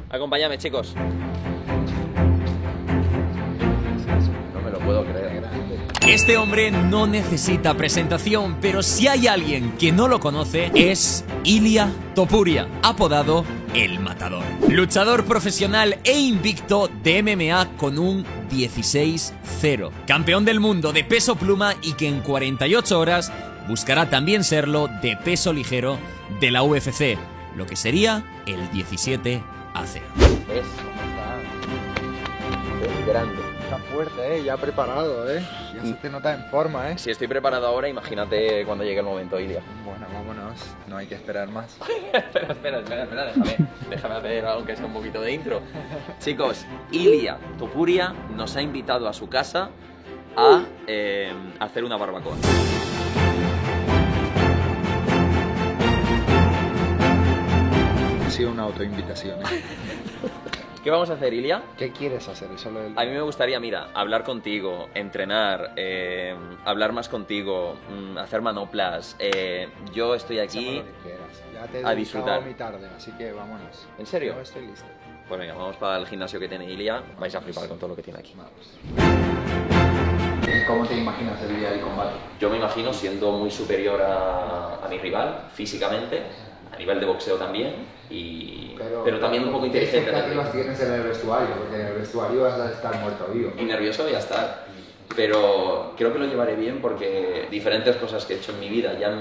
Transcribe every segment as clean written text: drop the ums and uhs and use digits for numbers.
Acompáñame, chicos. No me lo puedo creer. Este hombre no necesita presentación, pero si hay alguien que no lo conoce, es Ilia Topuria, apodado El Matador. Luchador profesional e invicto de MMA con un 16-0. Campeón del mundo de peso pluma y que en 48 horas buscará también serlo de peso ligero de la UFC, lo que sería el 17-0. Eso, es grande. Está fuerte, ya preparado, ya se te nota en forma, Si estoy preparado ahora, imagínate cuando llegue el momento, Ilia. Bueno, vámonos, no hay que esperar más. Espera, déjame hacer aunque sea un poquito de intro. Chicos, Ilia Topuria nos ha invitado a su casa a hacer una barbacoa. Ha sido una autoinvitación, ¿Qué vamos a hacer, Ilia? ¿Qué quieres hacer? A mí me gustaría, mira, hablar contigo, entrenar, hablar más contigo, hacer manoplas. Yo estoy aquí ya te he a disfrutar. mi tarde, así que vámonos. ¿En serio? Yo estoy listo. Pues venga, vamos para el gimnasio que tiene Ilia. Vais a flipar con todo lo que tiene aquí. ¿Cómo te imaginas el día del combate? Yo me imagino siendo muy superior a mi rival, físicamente, a nivel de boxeo también, pero también un poco inteligente. ¿Qué expectativas tienes en el vestuario? Porque en el vestuario vas a estar muerto vivo. Y nervioso voy a estar, pero creo que lo llevaré bien porque diferentes cosas que he hecho en mi vida, ya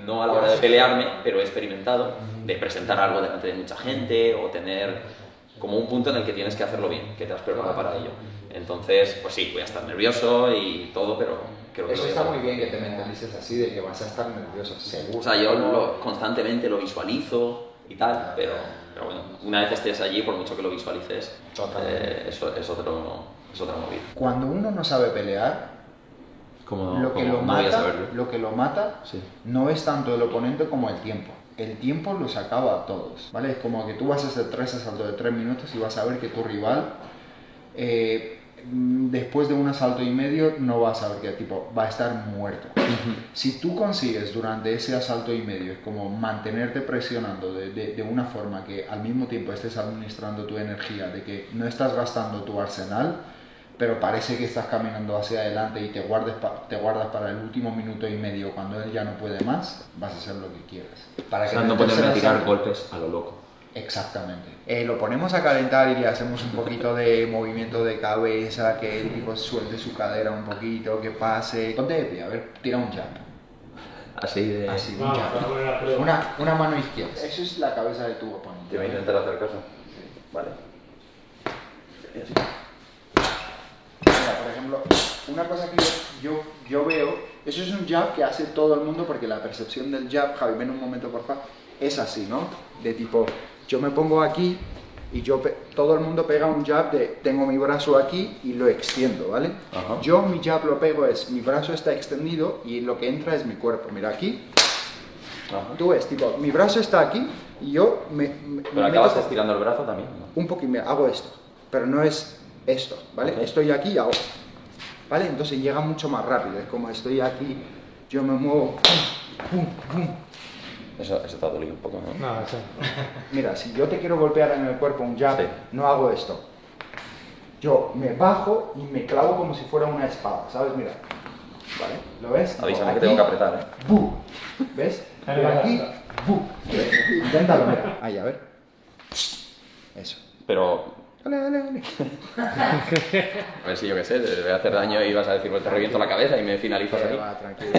no a la hora de pelearme, pero he experimentado, de presentar algo delante de mucha gente o tener como un punto en el que tienes que hacerlo bien, que te has preparado para ello. Entonces, pues sí, voy a estar nervioso y todo, pero creo que eso lo está llevaré. muy bien que te mentalices así, de que vas a estar nervioso, seguro. O sea, yo constantemente lo visualizo y tal, pero bueno, una vez estés allí, por mucho que lo visualices, eso es otra movida. Cuando uno no sabe pelear, lo que lo mata Sí. no es tanto el oponente como el tiempo. El tiempo los acaba a todos, ¿vale? Es como que tú vas a hacer 3 asaltos de 3 minutos y vas a ver que tu rival, después de un asalto y medio, no vas a ver que tipo va a estar muerto. Si tú consigues durante ese asalto y medio, es como mantenerte presionando de una forma que al mismo tiempo estés administrando tu energía, de que no estás gastando tu arsenal, pero parece que estás caminando hacia adelante y te guardas para el último minuto y medio cuando él ya no puede más, vas a hacer lo que quieras. Para que no ponerme a tirar golpes a lo loco. Exactamente. Lo ponemos a calentar y le hacemos un poquito de movimiento de cabeza, que el tipo suelte su cadera un poquito, que pase. Ponte de pie, a ver, tira un jab. Así, un jab. Una mano izquierda. Eso es la cabeza de tu oponente. Te voy a intentar hacer caso. Vale. Mira, por ejemplo, una cosa que yo veo, eso es un jab que hace todo el mundo porque la percepción del jab, Javi, ven un momento por favor, es así, ¿no? De tipo, yo me pongo aquí y todo el mundo pega un jab de tengo mi brazo aquí y lo extiendo, ¿vale? Ajá. Yo mi jab lo pego mi brazo está extendido y lo que entra es mi cuerpo, mira aquí. Ajá. Tú ves, tipo, mi brazo está aquí y yo Pero acabas estirando el brazo también, ¿no? un poquito, hago esto, pero no es esto, ¿vale? Okay. Estoy aquí y hago, ¿vale? Entonces llega mucho más rápido, es como estoy aquí, yo me muevo, pum, pum. Eso te ha dolido un poco, ¿no? No, eso. Mira, si yo te quiero golpear en el cuerpo un jab, Sí. no hago esto. Yo me bajo y me clavo como si fuera una espada, ¿sabes? Mira, ¿vale? ¿Lo ves? Avísame que Aquí, tengo que apretar, ¡bu! ¿Ves? De aquí, ¡bu! Inténtalo, mira. Ahí, a ver. Eso. Pero, Dale. a ver si yo qué sé, te voy a hacer daño y vas a decir, pues te reviento la cabeza y me finalizas aquí. Va, tranquilo.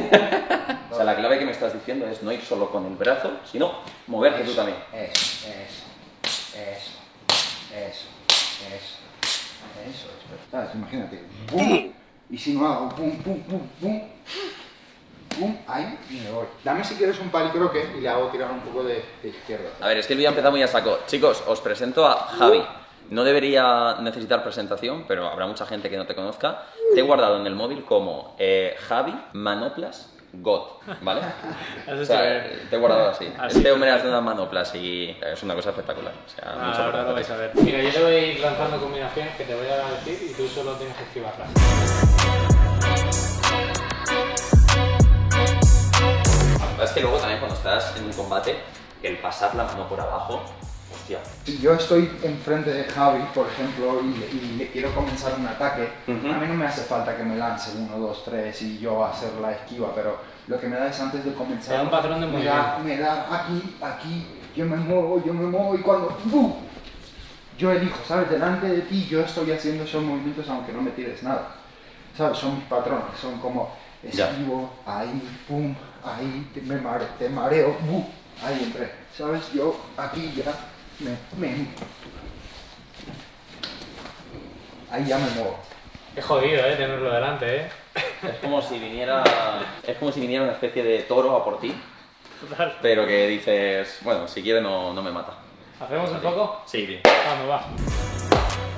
O sea, la clave que me estás diciendo es no ir solo con el brazo, sino moverte tú también. Eso. ¿Sabes? Imagínate. ¡Bum! Y si no hago pum, ahí y me voy. Dame si quieres un palicroque y le hago tirar un poco de izquierda. A ver, es que el vídeo ha empezado muy a saco. Chicos, os presento a Javi. No debería necesitar presentación, pero habrá mucha gente que no te conozca. Te he guardado en el móvil como Javi Manoplas God, ¿vale? O sea, te he guardado así. Este hombre hace unas manoplas y es una cosa espectacular. O sea, mucho Ahora lo por vais hacer. a ver. Mira, yo te voy a ir lanzando combinaciones que te voy a decir y tú solo tienes que esquivarlas. Es que luego también cuando estás en un combate, el pasar la mano por abajo, Hostia. Si yo estoy enfrente de Javi, por ejemplo, y le quiero comenzar un ataque, a mí no me hace falta que me lance 1, 2, 3 y yo hacer la esquiva, pero lo que me da es antes de comenzar. Me da un patrón de movimiento. Me da aquí, yo me muevo y cuando yo elijo, ¿sabes? Delante de ti yo estoy haciendo esos movimientos aunque no me tires nada. ¿Sabes? Son mis patrones, son como esquivo, ahí, pum, ahí, te mareo, ahí entré. ¿Sabes? Yo aquí ya ahí ya me muevo. Es jodido, tenerlo delante, Es como si viniera una especie de toro a por ti, pero que dices, bueno, si quiere no me mata. ¿Hacemos un poco? Sí, bien. Vamos, va.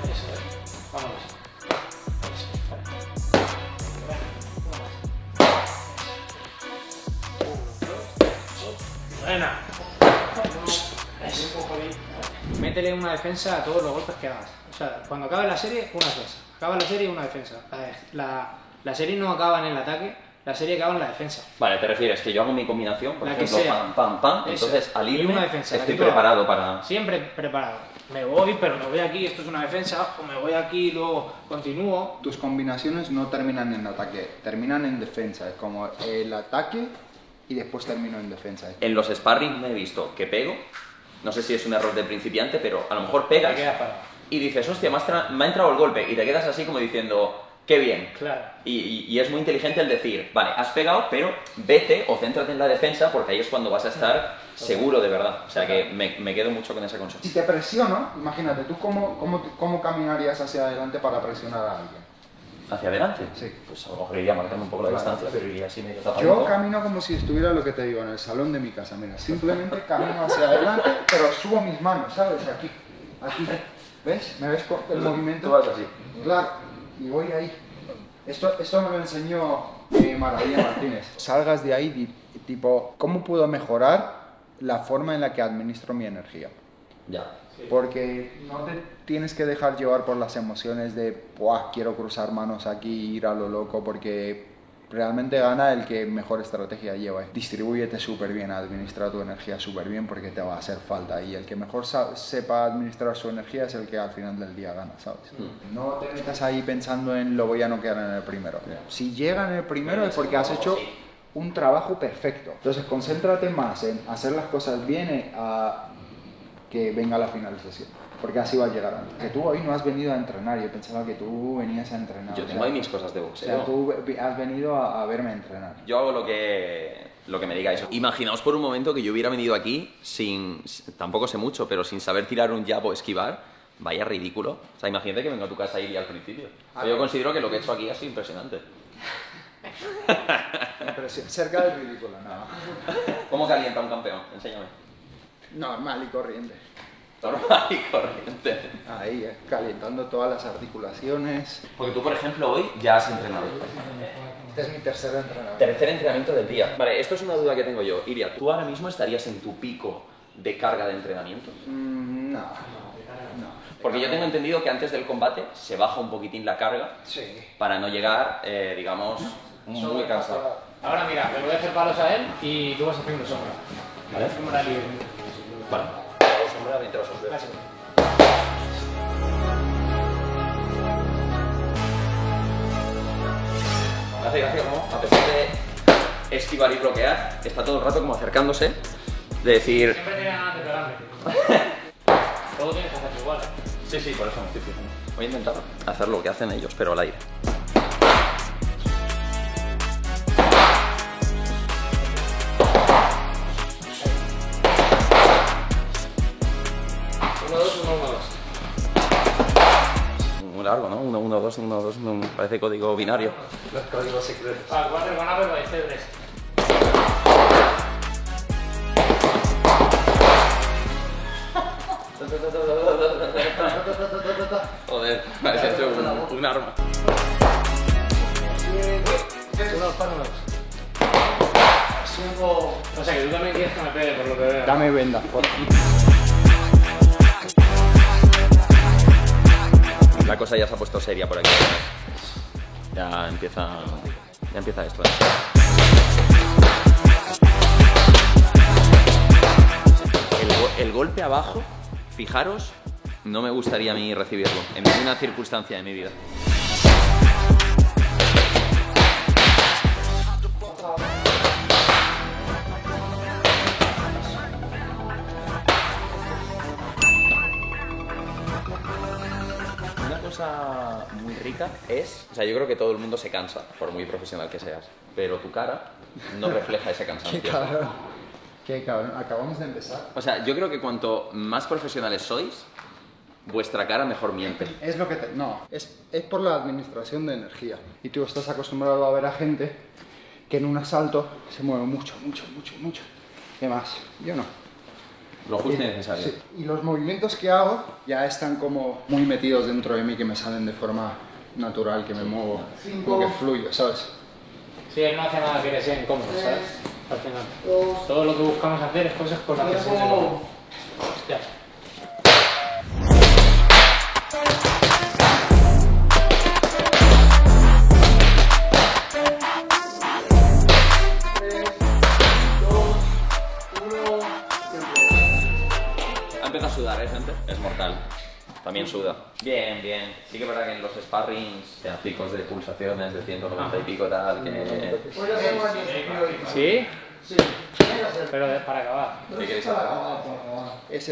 Eso es. Vámonos. Buena. Métele una defensa a todos los golpes que hagas. O sea, cuando acabe la serie, una defensa. Acaba la serie, una defensa. La serie no acaba en el ataque, la serie acaba en la defensa. Vale, te refieres que yo hago mi combinación, por La que ejemplo, sea. pam, Eso. entonces al Y irme una defensa, la estoy que tú hagas. preparado para... Siempre preparado. Me voy, pero me voy aquí, esto es una defensa, o me voy aquí y luego continúo. Tus combinaciones no terminan en ataque, terminan en defensa. Es como el ataque y después termino en defensa. En los sparring me he visto que pego, no sé si es un error de principiante, pero a lo mejor pegas Te quedas parado. y dices, hostia, me ha entrado el golpe, y te quedas así como diciendo, qué bien. Claro. Y es muy inteligente el decir, vale, has pegado, pero vete o céntrate en la defensa porque ahí es cuando vas a estar seguro de verdad. O sea que me quedo mucho con ese consejo. Si te presiono, imagínate, ¿tú cómo caminarías hacia adelante para presionar a alguien? ¿Hacia adelante? Sí. Pues a lo mejor iría marcando un poco la Claro. distancia, pero iría así medio tapadito. Yo camino como si estuviera, lo que te digo, en el salón de mi casa, mira, simplemente camino hacia adelante, pero subo mis manos, ¿sabes? Aquí, ¿ves? ¿Me ves con el movimiento? Tú vas así. Claro, y voy ahí. Esto me lo enseñó Maravilla Martínez. Salgas de ahí, tipo, ¿cómo puedo mejorar la forma en la que administro mi energía? Ya. Porque no te tienes que dejar llevar por las emociones de, ¡buah! Quiero cruzar manos aquí, ir a lo loco, porque realmente gana el que mejor estrategia lleva. Distribúyete súper bien, administra tu energía súper bien porque te va a hacer falta. Y el que mejor sepa administrar su energía es el que al final del día gana, ¿sabes? No te metas ahí pensando en lo voy a noquear en el primero. Si llega en el primero es porque has hecho un trabajo perfecto. Entonces concéntrate más en hacer las cosas bien a que venga la finalización, porque así va a llegar antes. Que tú hoy no has venido a entrenar, yo pensaba que tú venías a entrenar. Yo o tengo sea, ahí mis cosas de o boxeo. sea, tú has venido a verme entrenar. Yo hago lo que me digáis. Imaginaos por un momento que yo hubiera venido aquí tampoco sé mucho, pero sin saber tirar un jab o esquivar. Vaya ridículo. O sea, imagínate que vengo a tu casa y al principio. Yo considero que lo que he hecho aquí ha sido impresionante. Pero cerca del ridículo, nada. ¿Cómo calienta un campeón? Enséñame. Normal y corriente. Normal y corriente. Ahí, calentando todas las articulaciones. Porque tú, por ejemplo, hoy ya has entrenado. Este es mi tercer entrenamiento. Tercer entrenamiento del día. Vale, esto es una duda que tengo yo. Iria, ¿tú ahora mismo estarías en tu pico de carga de entrenamiento? No. Porque yo tengo entendido que antes del combate se baja un poquitín la carga Sí. para no llegar, digamos, muy cansado. Ahora mira, le voy a hacer palos a él y tú vas haciendo sombra. ¿Vale? Sombra libre. Vale. Hago sombra mientras os veo. Clásico. Me hace gracia como, a pesar de esquivar y bloquear, está todo el rato como acercándose, de decir... Siempre tiene ganas de pegarme. Todo tienes que hacerlo igual, Sí, por eso me estoy fijando. Voy a intentar hacer lo que hacen ellos, pero al aire. Muy largo, ¿no? 1, 1, 2, 1, 2, parece código binario. Los códigos secretos. Al 4 con Apple vais a hacer 3. Joder, parece hecho un arma. Unos palos. O sea que tú también quieres que me pegue por lo que veo. Dame vendas, por favor. La cosa ya se ha puesto seria por aquí. Ya empieza esto. El golpe abajo Fijaros, no me gustaría a mí recibirlo en ninguna circunstancia de mi vida. Una cosa muy rica es, o sea, yo creo que todo el mundo se cansa, por muy profesional que seas, pero tu cara no refleja ese cansancio. Qué cabrón, acabamos de empezar. O sea, yo creo que cuanto más profesionales sois, vuestra cara mejor miente. Es lo que te... No, es por la administración de energía. Y tú estás acostumbrado a ver a gente que en un asalto se mueve mucho. ¿Qué más? Yo no. Lo justo y necesario. Sí. Y los movimientos que hago ya están como muy metidos dentro de mí, que me salen de forma natural, que me muevo, como que fluyo, ¿sabes? Sí, él no hace nada que le sea incómodo, ¿sabes? Al final. Todo lo que buscamos hacer es cosas con las que se siente cómodo. Ya. Ha empezado a sudar, gente. Es mortal. También suda. Bien, bien. Sí que es verdad que en los sparrings te dan picos de pulsaciones de 190 y pico tal, que... ¿Sí? Sí. Pero para acabar. ¿Qué queréis hacer? Es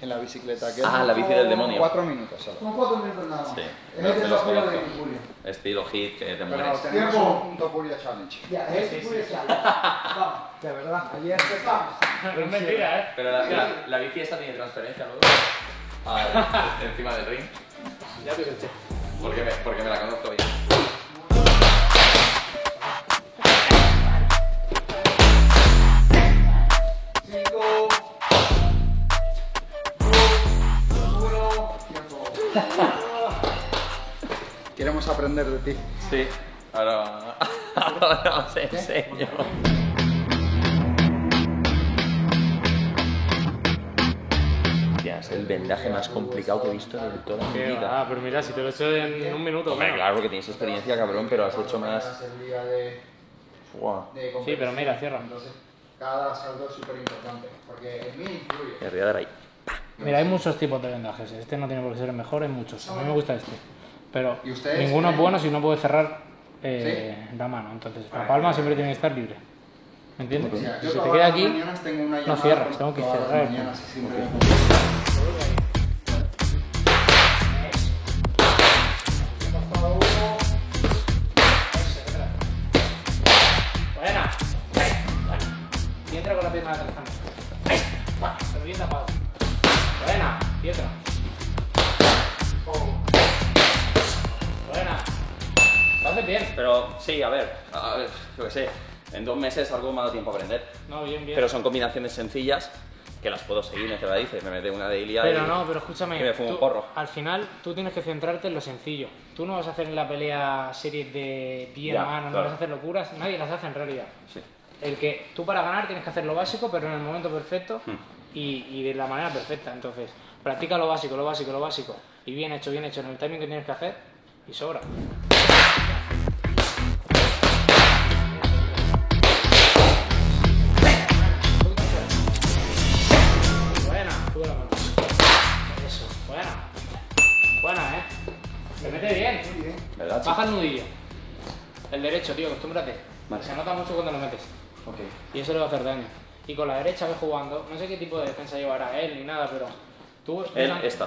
en la bicicleta. Que Ah, la bici del demonio. 4 minutos solo. Son 4 minutos nada más. Sí. En este los desafío conozco. de Julio. Estilo hit que te Pero mueres. tenemos Tiempo. un Topuria Challenge. Ya, es Julio Chávez. Vamos. De verdad, ayer Empezamos. No es mentira, ¿eh? Pero la bici esta tiene transferencia luego. Encima del ring. Ya te escuché. Porque me la conozco bien. Queremos aprender de ti. Sí. Ahora os enseño. Es el vendaje más complicado que he visto de toda mi vida. Pero mira, si te lo he hecho en un minuto. Hombre, menos. claro, porque tienes experiencia, cabrón, pero has hecho más... Es el día de Fua. Sí, pero mira, cierra. Entonces, cada asalto es súper importante, porque en mí influye. Me voy a dar ahí. Mira, hay muchos tipos de vendajes. Este no tiene por qué ser el mejor, hay muchos. A mí me gusta este. Pero ¿Y ustedes? ninguno es bueno si no puede cerrar la mano. Entonces, la palma siempre tiene que estar libre. ¿Me entiendes? O sea, Si yo se te todas queda las aquí, mañanas tengo una no llamada cierras, con- tengo que todas las cerrar. mañanas y siempre- Buena. Y entra con la pierna de atrás también. Pero bien tapado. Buena. Y otra. Buena. Lo haces bien. Pero sí, a ver, yo qué sé. En 2 meses algo me ha dado tiempo a aprender. No, bien, bien. Pero son combinaciones sencillas que las puedo seguir, me te la dice, me mete una de Ilia Pero y... no, pero escúchame. que me fumo tú- un porro. Al final, tú tienes que centrarte en lo sencillo. Tú no vas a hacer en la pelea series de pie Ya, a mano, no claro. vas a hacer locuras. Nadie las hace en realidad. Sí. El que tú para ganar tienes que hacer lo básico, pero en el momento perfecto Hmm. y de la manera perfecta. Entonces, practica lo básico, lo básico, lo básico. Y bien hecho, en el timing que tienes que hacer y sobra. Buena, sube la mano. Eso, buena. Buena, Te mete bien. ¿Verdad, chico? Baja el nudillo. El derecho, tío, acostúmbrate. Vale. Se nota mucho cuando lo metes. Ok. Y eso le va a hacer daño. Y con la derecha ves jugando, no sé qué tipo de defensa llevará él ni nada, pero tú... Él, esta.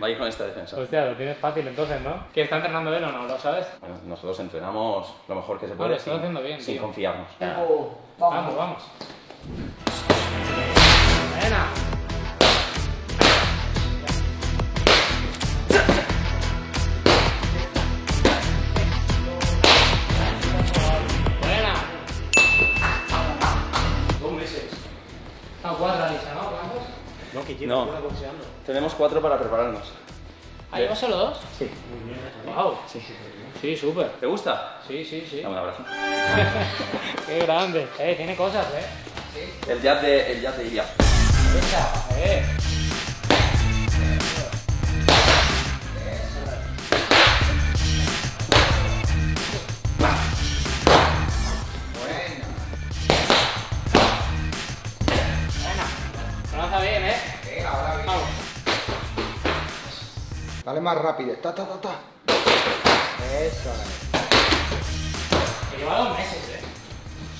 Va a ir con esta defensa. Hostia, lo tienes fácil entonces, ¿no? ¿Que está entrenando él o no? ¿Lo sabes? Bueno, nosotros entrenamos lo mejor que se puede Vale, estás haciendo bien, sin tío. confiarnos. Tiempo. Vamos, vamos. Buena. Buena. 2 meses. No, 4 Alisa, ¿no? ¿Cuántos? No, que No. lleva boxeando. Tenemos 4 para prepararnos. ¿Ah, llevas solo 2? Sí. Wow. Sí, súper. ¿Te gusta? Sí, sí, sí. Dame un abrazo. Qué grande. Tiene cosas, El jab de Ilia. Esa, Buena. Lo lanza bien, Dale más rápido. Ta, ta, ta, ta. Eso es. Que lleva 2 meses, ¿eh?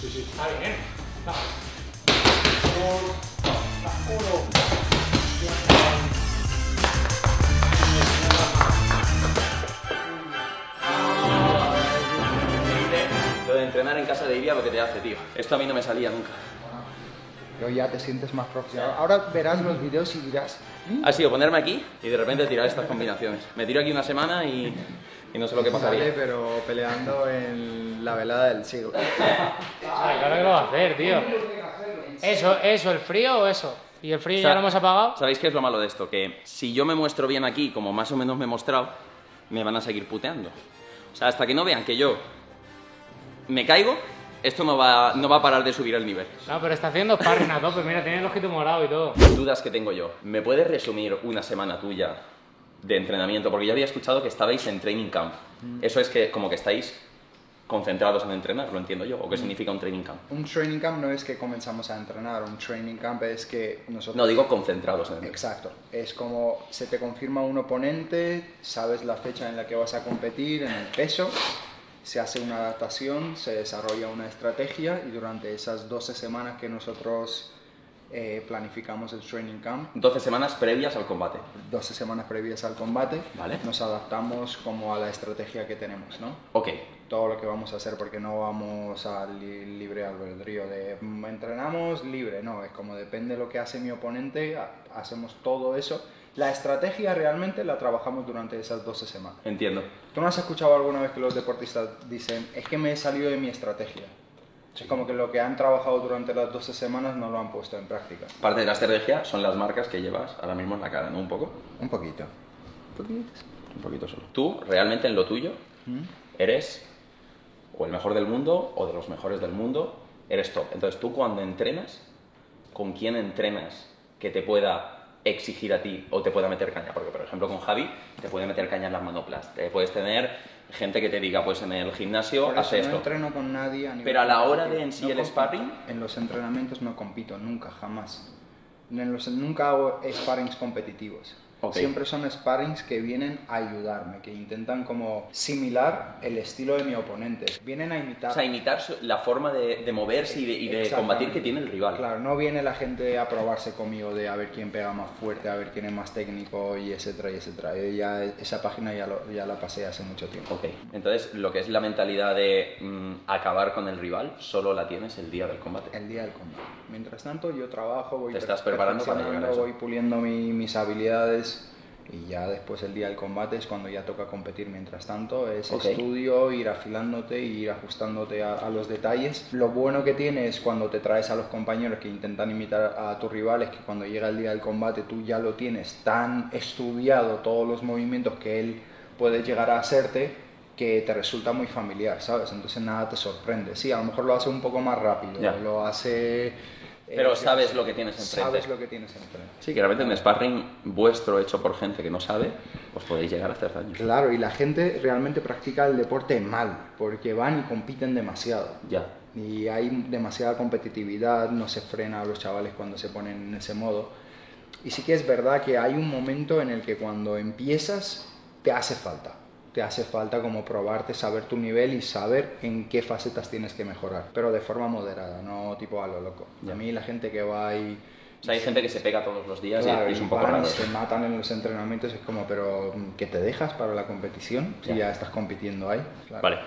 Sí. Está bien. Va. Lo de entrenar en casa de Ilia lo que te hace, tío. Esto a mí no me salía nunca. Pero ya te sientes más profesional. Ahora verás los vídeos y dirás... Ha sido ponerme aquí y de repente tirar estas combinaciones. Me tiro aquí una semana y no sé lo que pasaría. Vale, pero peleando en la velada del siglo. Ay, claro que lo va a hacer, tío. ¿Eso, el frío o eso? ¿Y el frío ya lo hemos apagado? ¿Sabéis qué es lo malo de esto? Que si yo me muestro bien aquí, como más o menos me he mostrado, me van a seguir puteando. O sea, hasta que no vean que yo me caigo, esto no va a parar de subir el nivel. No, pero está haciendo sparring a tope. Mira, tiene el ojito morado y todo. Dudas que tengo yo. ¿Me puedes resumir una semana tuya de entrenamiento? Porque yo había escuchado que estabais en training camp. Eso es que como que estáis concentrados en entrenar, lo entiendo yo. ¿O qué significa un training camp? Un training camp no es que comenzamos a entrenar, un training camp es que nosotros... No, digo concentrados en entrenar. Exacto, es como se te confirma un oponente, sabes la fecha en la que vas a competir, en el peso, se hace una adaptación, se desarrolla una estrategia y durante esas 12 semanas que nosotros planificamos el training camp, 12 semanas previas al combate. 12 semanas previas al combate, Vale. nos adaptamos como a la estrategia que tenemos, ¿no? Ok. Todo lo que vamos a hacer, porque no vamos al libre albedrío de entrenamos libre, no, es como depende de lo que hace mi oponente, hacemos todo eso. La estrategia realmente la trabajamos durante esas 12 semanas. Entiendo. ¿Tú no has escuchado alguna vez que los deportistas dicen, es que me he salido de mi estrategia? Es como que lo que han trabajado durante las 12 semanas no lo han puesto en práctica. Parte de la estrategia son las marcas que llevas ahora mismo en la cara, ¿no? Un poco. Un poquito. Un poquito solo. Tú, realmente en lo tuyo, eres o el mejor del mundo o de los mejores del mundo, eres top. Entonces tú cuando entrenas, ¿con quién entrenas que te pueda exigir a ti o te pueda meter caña? Porque por ejemplo con Javi te puede meter caña en las manoplas, te puedes tener gente que te diga pues en el gimnasio Por eso hace no esto. entreno con nadie a nivel Pero a la hora competitivo. de en sí No el compito. sparring, En los entrenamientos no compito, nunca, jamás. Nunca hago sparrings competitivos. Ok. Siempre son sparrings que vienen a ayudarme, que intentan como similar el estilo de mi oponente. Vienen a imitar. o sea, imitar la forma de moverse y de Exactamente. combatir que tiene el rival. Claro, no viene la gente a probarse conmigo de a ver quién pega más fuerte, a ver quién es más técnico y etcétera, y etcétera. Yo ya, esa página ya la pasé hace mucho tiempo. Ok, entonces lo que es la mentalidad de acabar con el rival, solo la tienes el día del combate. El día del combate. Mientras tanto, yo trabajo, voy Te estás preparando para llegar a eso. voy puliendo mis habilidades y ya después el día del combate es cuando ya toca competir. Mientras tanto, es Ok. estudio, ir afilándote, ir ajustándote a los detalles. Lo bueno que tienes cuando te traes a los compañeros que intentan imitar a tu rival es que cuando llega el día del combate tú ya lo tienes tan estudiado, todos los movimientos que él puede llegar a hacerte, que te resulta muy familiar, ¿sabes? Entonces nada te sorprende. Sí, a lo mejor lo hace un poco más rápido, Ya. lo hace... Pero sabes lo que tienes enfrente. Sabes lo que tienes enfrente. Sí, que realmente en sparring vuestro hecho por gente que no sabe, pues podéis llegar a hacer daño. Claro, y la gente realmente practica el deporte mal, porque van y compiten demasiado. Ya. Y hay demasiada competitividad, no se frena a los chavales cuando se ponen en ese modo. Y sí que es verdad que hay un momento en el que cuando empiezas te hace falta. Te hace falta como probarte, saber tu nivel y saber en qué facetas tienes que mejorar. Pero de forma moderada, no tipo a lo loco. Ya. A mí la gente que va y... O sea, hay gente que se pega todos los días Claro, y es y un poco van y raro. se matan en los entrenamientos, es como, pero ¿qué te dejas para la competición? Si Ya. ya estás compitiendo ahí. Claro. Vale,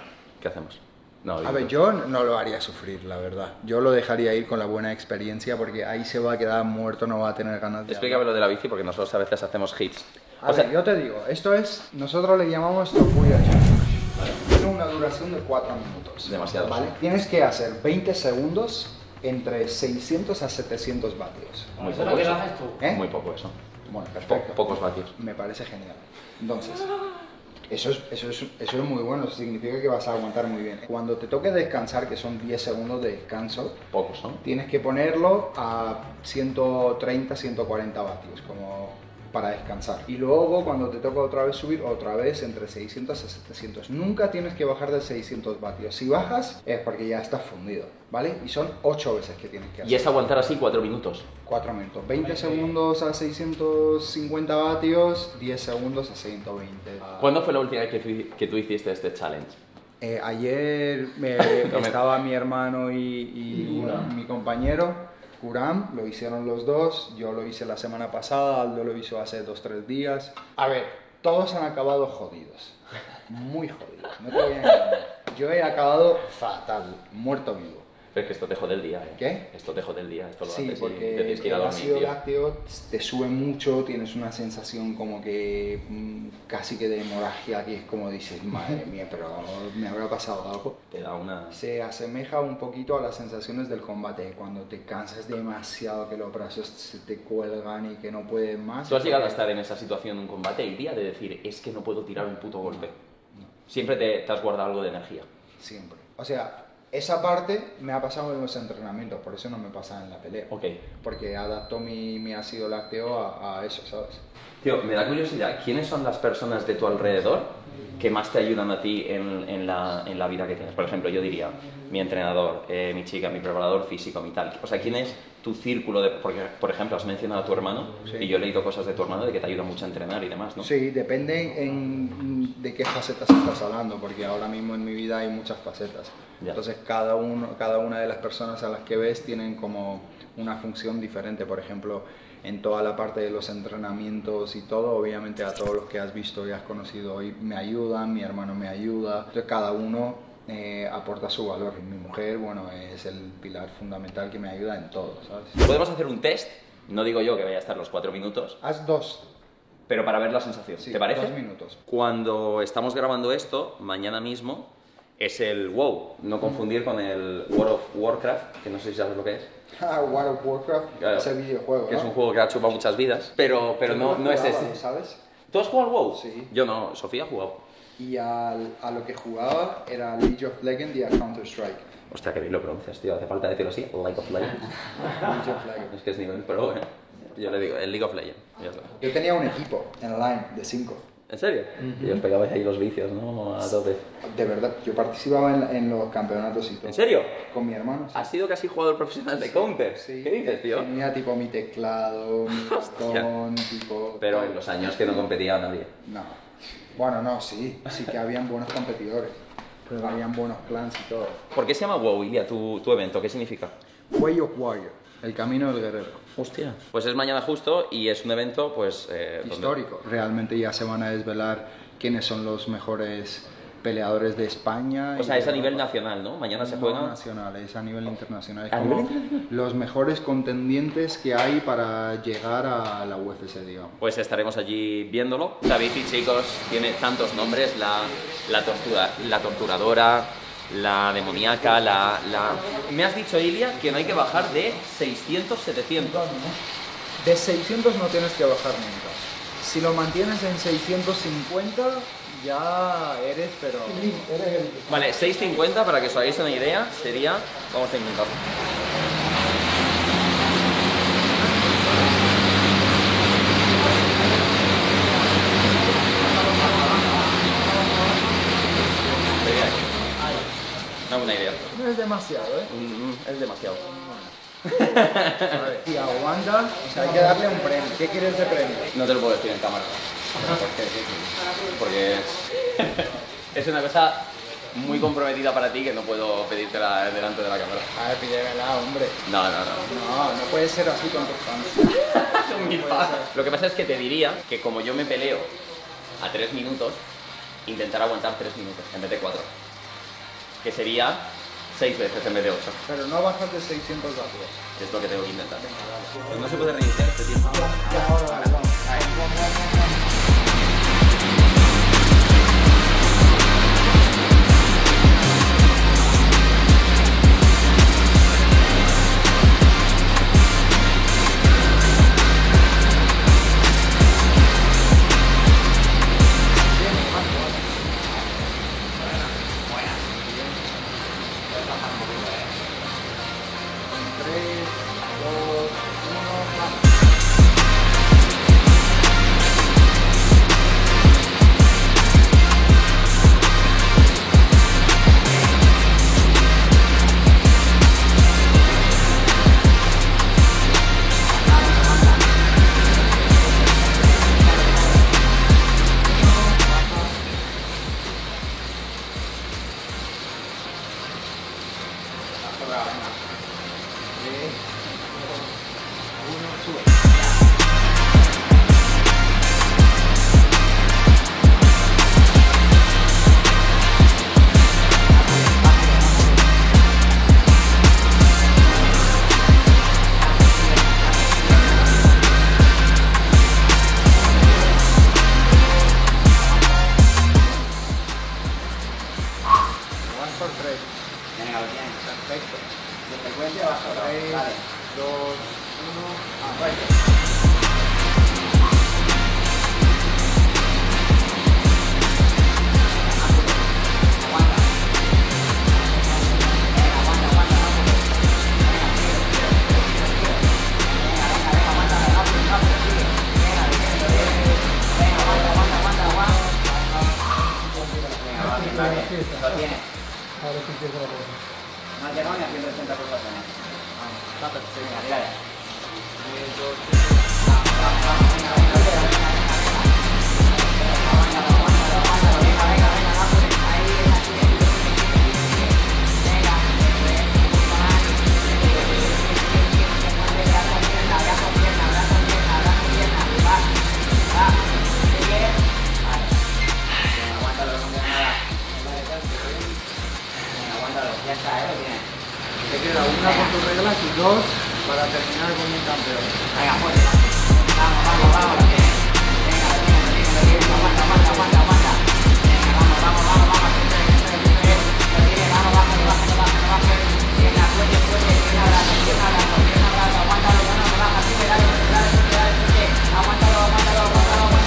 ¿qué hacemos? No, A digo ver, tú. yo no lo haría sufrir, la verdad. Yo lo dejaría ir con la buena experiencia porque ahí se va a quedar muerto, no va a tener ganas de... Explícame lo de la bici porque nosotros a veces hacemos hits. A O sea, ver, yo te digo, esto es, nosotros le llamamos Topuria Challenge. Tiene una duración de 4 minutos. Demasiado. ¿Vale? Tienes que hacer 20 segundos entre 600 a 700 vatios. muy Eso es poco lo que eso. lo haces tú. ¿Eh? Muy poco eso. Bueno, perfecto. Pocos vatios. Me parece genial. Entonces, eso es muy bueno, eso significa que vas a aguantar muy bien. Cuando te toque descansar, que son 10 segundos de descanso, Pocos, ¿no? tienes que ponerlo a 130, 140 vatios, como para descansar. Y luego cuando te toca otra vez subir, otra vez entre 600 a 700. Nunca tienes que bajar de 600 vatios. Si bajas es porque ya estás fundido, ¿vale? Y son 8 veces que tienes que hacer. Y es aguantar así 4 minutos. 4 minutos. 20 segundos a 650 vatios, 10 segundos a 120. ¿Cuándo fue la última vez que tú hiciste este challenge? Ayer estaba mi hermano y mi compañero. Kuram, lo hicieron los dos, yo lo hice la semana pasada, Aldo lo hizo hace 2-3 días. A ver, todos han acabado jodidos, muy jodidos, no te voy a engañar. Yo he acabado fatal, muerto vivo. Pero es que esto te jode el día, ¿eh? ¿Qué? Esto te jode el día, esto lo Sí, haces y porque te tienes que ir a el dormir, ácido tío. lácteo te sube mucho, tienes una sensación como que casi que de hemorragia, que es como dices, madre mía, pero me habrá pasado algo. Te da una... Se asemeja un poquito a las sensaciones del combate, cuando te cansas demasiado, que los brazos se te cuelgan y que no puedes más. ¿Tú has llegado a estar en esa situación en un combate y día de decir, es que no puedo tirar un puto golpe? Siempre te has guardado algo de energía. Siempre. O sea, esa parte me ha pasado en los entrenamientos, por eso no me pasa en la pelea. Ok. Porque adapto mi ácido lácteo a eso, ¿sabes? Tío, me da curiosidad, ¿quiénes son las personas de tu alrededor que más te ayudan a ti en la vida que tienes? Por ejemplo, yo diría, mi entrenador, mi chica, mi preparador físico, mi tal. O sea, ¿quién es tu círculo de...? Porque, por ejemplo, has mencionado a tu hermano, Sí. y yo he leído cosas de tu hermano de que te ayuda mucho a entrenar y demás, ¿no? Sí, depende de qué facetas estás hablando, porque ahora mismo en mi vida hay muchas facetas. Ya. Entonces cada una de las personas a las que ves tienen como una función diferente. Por ejemplo, en toda la parte de los entrenamientos y todo, obviamente a todos los que has visto y has conocido hoy me ayudan, mi hermano me ayuda. Entonces cada uno aporta su valor. Mi mujer, bueno, es el pilar fundamental que me ayuda en todo, ¿sabes? Podemos hacer un test, no digo yo que vaya a estar los 4 minutos, Haz 2. pero para ver la sensación. Sí, ¿Te parece? 2 minutos. Cuando estamos grabando esto, mañana mismo, es el WoW, no confundir con el World of Warcraft, que no sé si sabes lo que es. World of Warcraft, Claro, ese videojuego, que es ¿no? un juego que ha chupado muchas vidas, pero no es Jugaba, ese. ¿sabes? ¿Tú has jugado al WoW? Sí. Yo no, Sofía ha jugado. Y a lo que jugaba era League of Legends y a Counter-Strike. Hostia, que bien lo pronuncias, tío, hace falta decirlo así, League of Legends. League of Legends. Es que es nivel pro, bueno. Yo le digo, el League of Legends. Ya está. Yo tenía un equipo en online de 5. ¿En serio? Y os pegabais ahí los vicios, ¿no? A tope. De verdad, yo participaba en los campeonatos y todo. ¿En serio? Con mi hermano. Sí. ¿Has sido casi jugador profesional de Counter? Sí. ¿Qué dices, tío? Tenía tipo mi teclado, mi bastón, tipo... Pero en los años que no competía nadie. No. Bueno, no, sí que habían buenos competidores. Pero habían buenos clans y todo. ¿Por qué se llama WoW, Ilia, tu evento? ¿Qué significa? Way of Warrior, el camino del guerrero. Hostia. Pues es mañana justo y es un evento, pues... donde- Histórico. Realmente ya se van a desvelar quiénes son los mejores peleadores de España. O sea, y es de a nivel Europa. nacional, ¿no? Mañana se No juega... nacional, es a nivel internacional. Es ¿A como nivel internacional? los mejores contendientes que hay para llegar a la UFC, digamos. Pues estaremos allí viéndolo. David y chicos, tiene tantos nombres, la torturadora, la demoníaca, Me has dicho, Ilia, que no hay que bajar de 600, 700. De 600 no tienes que bajar nunca. Si lo mantienes en 650, ya eres, pero... Vale, 650, para que os hagáis una idea, sería... Vamos a intentarlo. Sería aquí. Dame una idea. No es demasiado, ¿eh? Es demasiado. A ver, si aguanta, o sea, hay que darle un premio. ¿Qué quieres de premio? No te lo puedo decir en cámara. Porque es una cosa muy comprometida para ti que no puedo pedírtela delante de la cámara. A ver, pídemela, hombre. No. No puede ser así con tus fans. Son mis fans. Lo que pasa es que te diría que como yo me peleo a 3 minutos, intentar aguantar 3 minutos en vez de 4. Que sería 6 veces en vez de 8. Pero no bajas de 600 vatios. Que es lo que tengo que intentar. Pues no se puede reiniciar este tiempo. A ver si empieza la cosa. No has llegado ni a 180 cosas más. Está perfecto. Venga, tira ya. Ya está, lo tienes. Te queda una con tus reglas y dos para terminar con un campeón. Venga, pues. Vamos. Venga, lo tienes. Aguanta. Venga, vamos. Lo tienes, vamos, baja. Venga, fuerte. Pierna brazo. Aguántalo, no baja, sube, dale. Aguántalo.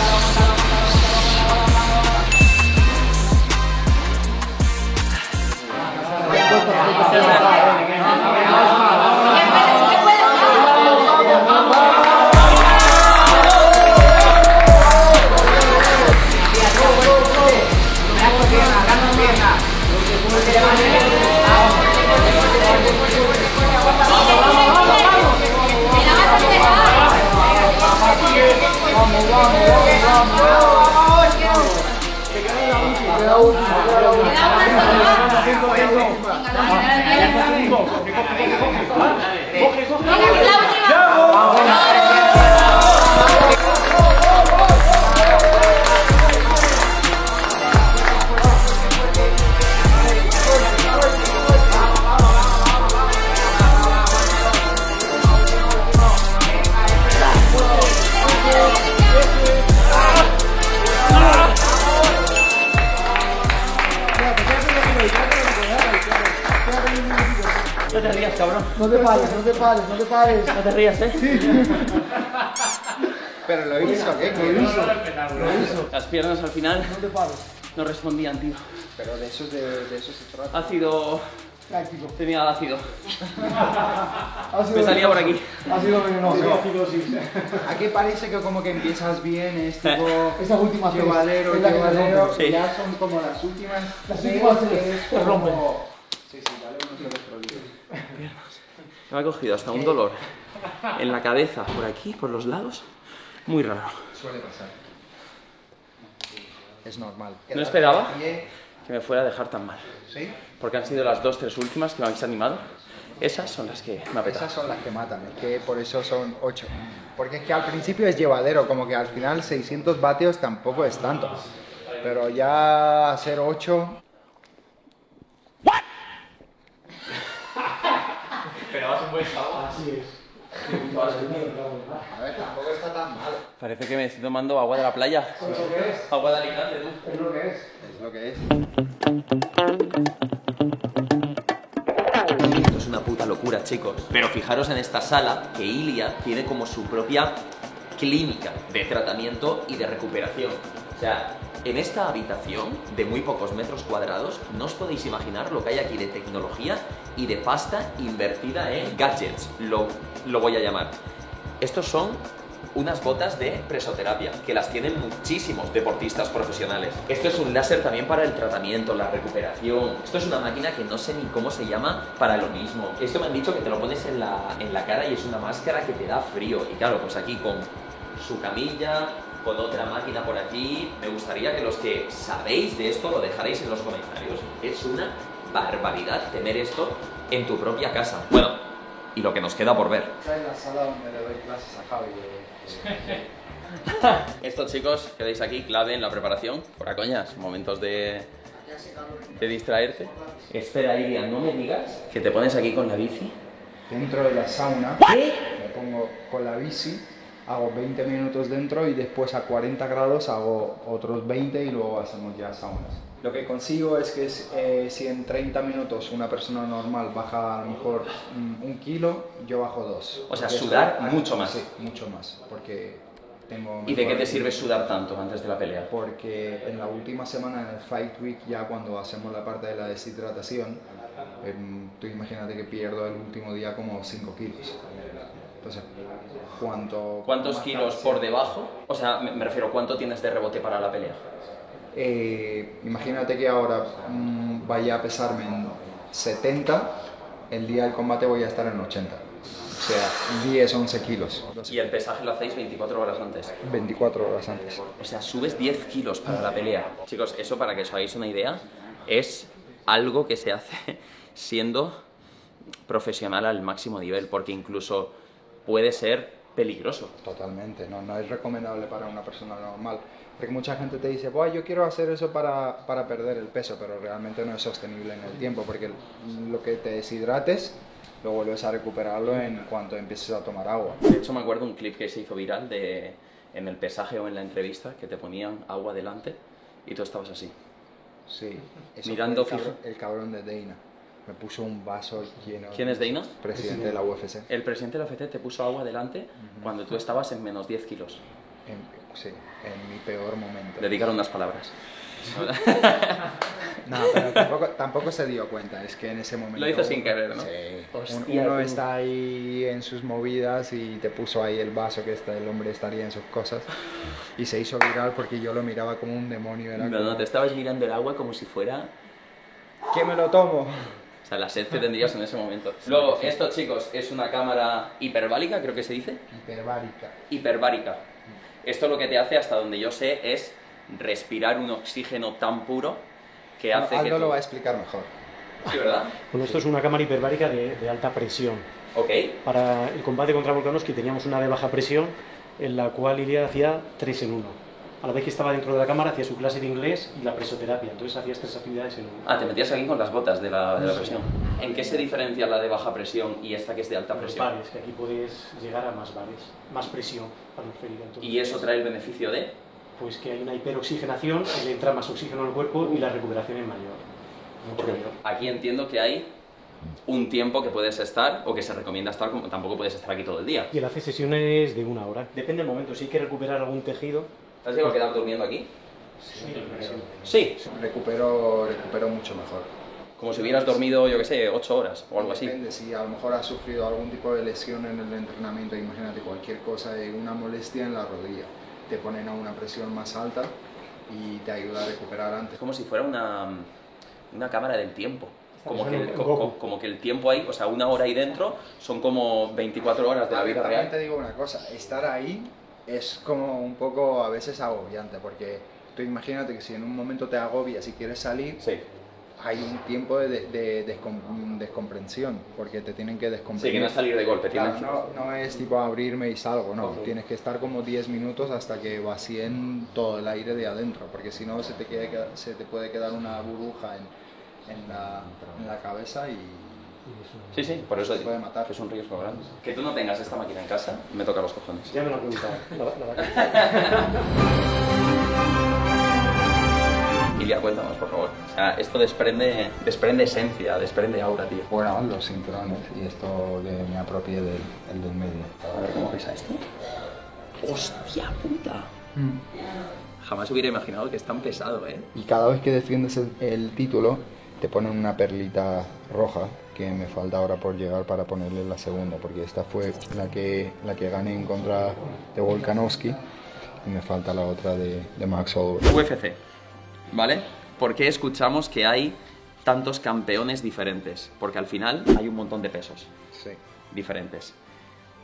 No te rías, cabrón. No te pares. No te rías, Pero lo hizo, ¿qué? Lo hizo. Las piernas al final No te pares. no respondían, tío. Pero de eso se trata. Ácido... Táctico. Tenía ácido. Ha sido Me salía por venenoso. aquí. Ha sido venenoso. Aquí parece que como que empiezas bien, es tipo Esas últimas tres. llevadero, es la que te rompe. Sí. ya son como las últimas. Las tres, últimas que tres es te como- rompen. Sí, dale unos electrolitos. Me ha cogido hasta un dolor en la cabeza, por aquí, por los lados. Muy raro. Suele pasar. Es normal. No esperaba Pie, que me fuera a dejar tan mal. ¿sí? Porque han sido las 2-3 últimas que me habéis animado. Esas son las que me ha petado. Esas son las que matan, es que por eso son 8. Porque es que al principio es llevadero, como que al final 600 vatios tampoco es tanto. Pero ya hacer 8... Pero vas un buen sabor. Así es. A ver, tampoco está tan mal. Parece que me estoy tomando agua de la playa. ¿Sabes lo que es? Agua de Alicante, tú. Es lo que es. Es lo que es. Esto es una puta locura, chicos. Pero fijaros en esta sala que Ilia tiene como su propia clínica de tratamiento y de recuperación. O sea, en esta habitación de muy pocos metros cuadrados no os podéis imaginar lo que hay aquí de tecnología y de pasta invertida en gadgets, lo voy a llamar. Estos son unas botas de presoterapia, que las tienen muchísimos deportistas profesionales. Esto es un láser también para el tratamiento, la recuperación. Esto es una máquina que no sé ni cómo se llama para lo mismo. Esto me han dicho que te lo pones en la cara y es una máscara que te da frío. Y claro, pues aquí con su camilla, con otra máquina por aquí. Me gustaría que los que sabéis de esto lo dejarais en los comentarios. Es una barbaridad tener esto en tu propia casa. Bueno, y lo que nos queda por ver. Esta es la sala donde le doy clases a Javi. Esto, chicos, quedáis aquí, clave en la preparación. Fuera coñas, momentos de distraerte. Espera, Ilia, no me digas que te pones aquí con la bici. Dentro de la sauna, ¿Qué? me pongo con la bici, hago 20 minutos dentro y después a 40 grados hago otros 20 y luego hacemos ya saunas. Lo que consigo es que si en 30 minutos una persona normal baja a lo mejor 1 kilo, yo bajo 2. O sea, Porque sudar estoy- mucho más. Sí, mucho más, porque tengo... ¿Y de qué mejor- te sirve sudar tanto antes de la pelea? Porque en la última semana, en el Fight Week, ya cuando hacemos la parte de la deshidratación, tú imagínate que pierdo el último día como 5 kilos. Entonces, ¿Cuántos kilos por debajo? O sea, me refiero, ¿cuánto tienes de rebote para la pelea? Imagínate que ahora vaya a pesarme en 70, el día del combate voy a estar en 80. O sea, 10, 11 kilos. Y el pesaje lo hacéis 24 horas antes. 24 horas antes. O sea, subes 10 kilos para la pelea. Chicos, eso para que os hagáis una idea, es algo que se hace siendo profesional al máximo nivel, porque incluso puede ser peligroso. Totalmente, no es recomendable para una persona normal. Porque mucha gente te dice, yo quiero hacer eso para perder el peso, pero realmente no es sostenible en el tiempo, porque lo que te deshidrates lo vuelves a recuperarlo en cuanto empieces a tomar agua. De hecho, me acuerdo un clip que se hizo viral en el pesaje o en la entrevista, que te ponían agua delante y tú estabas así. Sí, eso mirando fue fijo. El cabrón de Dana. Me puso un vaso lleno. ¿Quién es Dana? Presidente de la UFC. El presidente de la UFC te puso agua delante cuando tú estabas en menos 10 kilos. Sí, en mi peor momento. Dedicaron unas palabras. No, pero tampoco se dio cuenta, es que en ese momento... Lo hizo sin querer, ¿no? Sí. Hostia, Uno tú. está ahí en sus movidas y te puso ahí el vaso que el hombre estaría en sus cosas y se hizo viral porque yo lo miraba como un demonio. Era No, como, te estabas mirando el agua como si fuera... ¿qué me lo tomo? O sea, la sed que tendrías en ese momento. Luego, esto, chicos, es una cámara hiperbárica, creo que se dice. Hiperbárica. Hiperbárica. Esto lo que te hace, hasta donde yo sé, es respirar un oxígeno tan puro que hace que... Aldo tú- lo va a explicar mejor. Sí, ¿verdad? Bueno, esto es una cámara hiperbárica de alta presión. Ok. Para el combate contra Volkanovski teníamos una de baja presión en la cual Ilia hacía 3 en 1. A la vez que estaba dentro de la cámara hacía su clase de inglés y la presoterapia, entonces hacías 3 actividades en uno. Ah, te metías aquí con las botas de la presión. ¿En qué se diferencia la de baja presión y esta que es de alta Los presión? bares, que aquí puedes llegar a más bares, más presión transferida. Entonces, ¿Y eso trae el beneficio de...? pues que hay una hiperoxigenación, le entra más oxígeno al cuerpo y la recuperación es mayor, mucho mayor. Aquí entiendo que hay un tiempo que puedes estar o que se recomienda estar, como tampoco puedes estar aquí todo el día. Y él hace sesiones de 1 hora. Depende del momento, si hay que recuperar algún tejido. ¿Te has llegado a quedar durmiendo aquí? Sí. Recupero mucho mejor. Como si hubieras dormido, yo qué sé, 8 horas o algo así. Depende, si a lo mejor has sufrido algún tipo de lesión en el entrenamiento, imagínate cualquier cosa, una molestia en la rodilla, te ponen a una presión más alta y te ayuda a recuperar antes. Es como si fuera una cámara del tiempo. Como que, Un Goku. como que el tiempo ahí, o sea, 1 hora ahí dentro, son como 24 horas de la vida También real. te digo una cosa, estar ahí es como un poco a veces agobiante, porque tú imagínate que si en un momento te agobias y quieres salir, Sí. hay un tiempo de descomprensión, porque te tienen que Sí, descomprimir. que no es salir de golpe. Claro, Tienes... no es tipo abrirme y salgo, no. Ok. Tienes que estar como 10 minutos hasta que vacíen todo el aire de adentro, porque si no se te puede quedar una burbuja en la cabeza y... Sí, sí, por eso Te puede matar. que es un riesgo grande. Que tú no tengas esta máquina en casa, me toca los cojones. Ya me lo han preguntado. Ilia, cuéntanos, por favor. O sea, esto desprende esencia, desprende aura, tío. Bueno, los cinturones y esto que me apropié del medio. A ver cómo pesa esto. ¡Hostia puta! Jamás hubiera imaginado que es tan pesado, ¿eh? Y cada vez que defiendes el título, te ponen una perlita roja que me falta ahora por llegar para ponerle la segunda, porque esta fue la que gané en contra de Volkanovski y me falta la otra de Max Holloway. UFC, ¿vale? ¿Por qué escuchamos que hay tantos campeones diferentes? Porque al final hay un montón de pesos Sí. diferentes.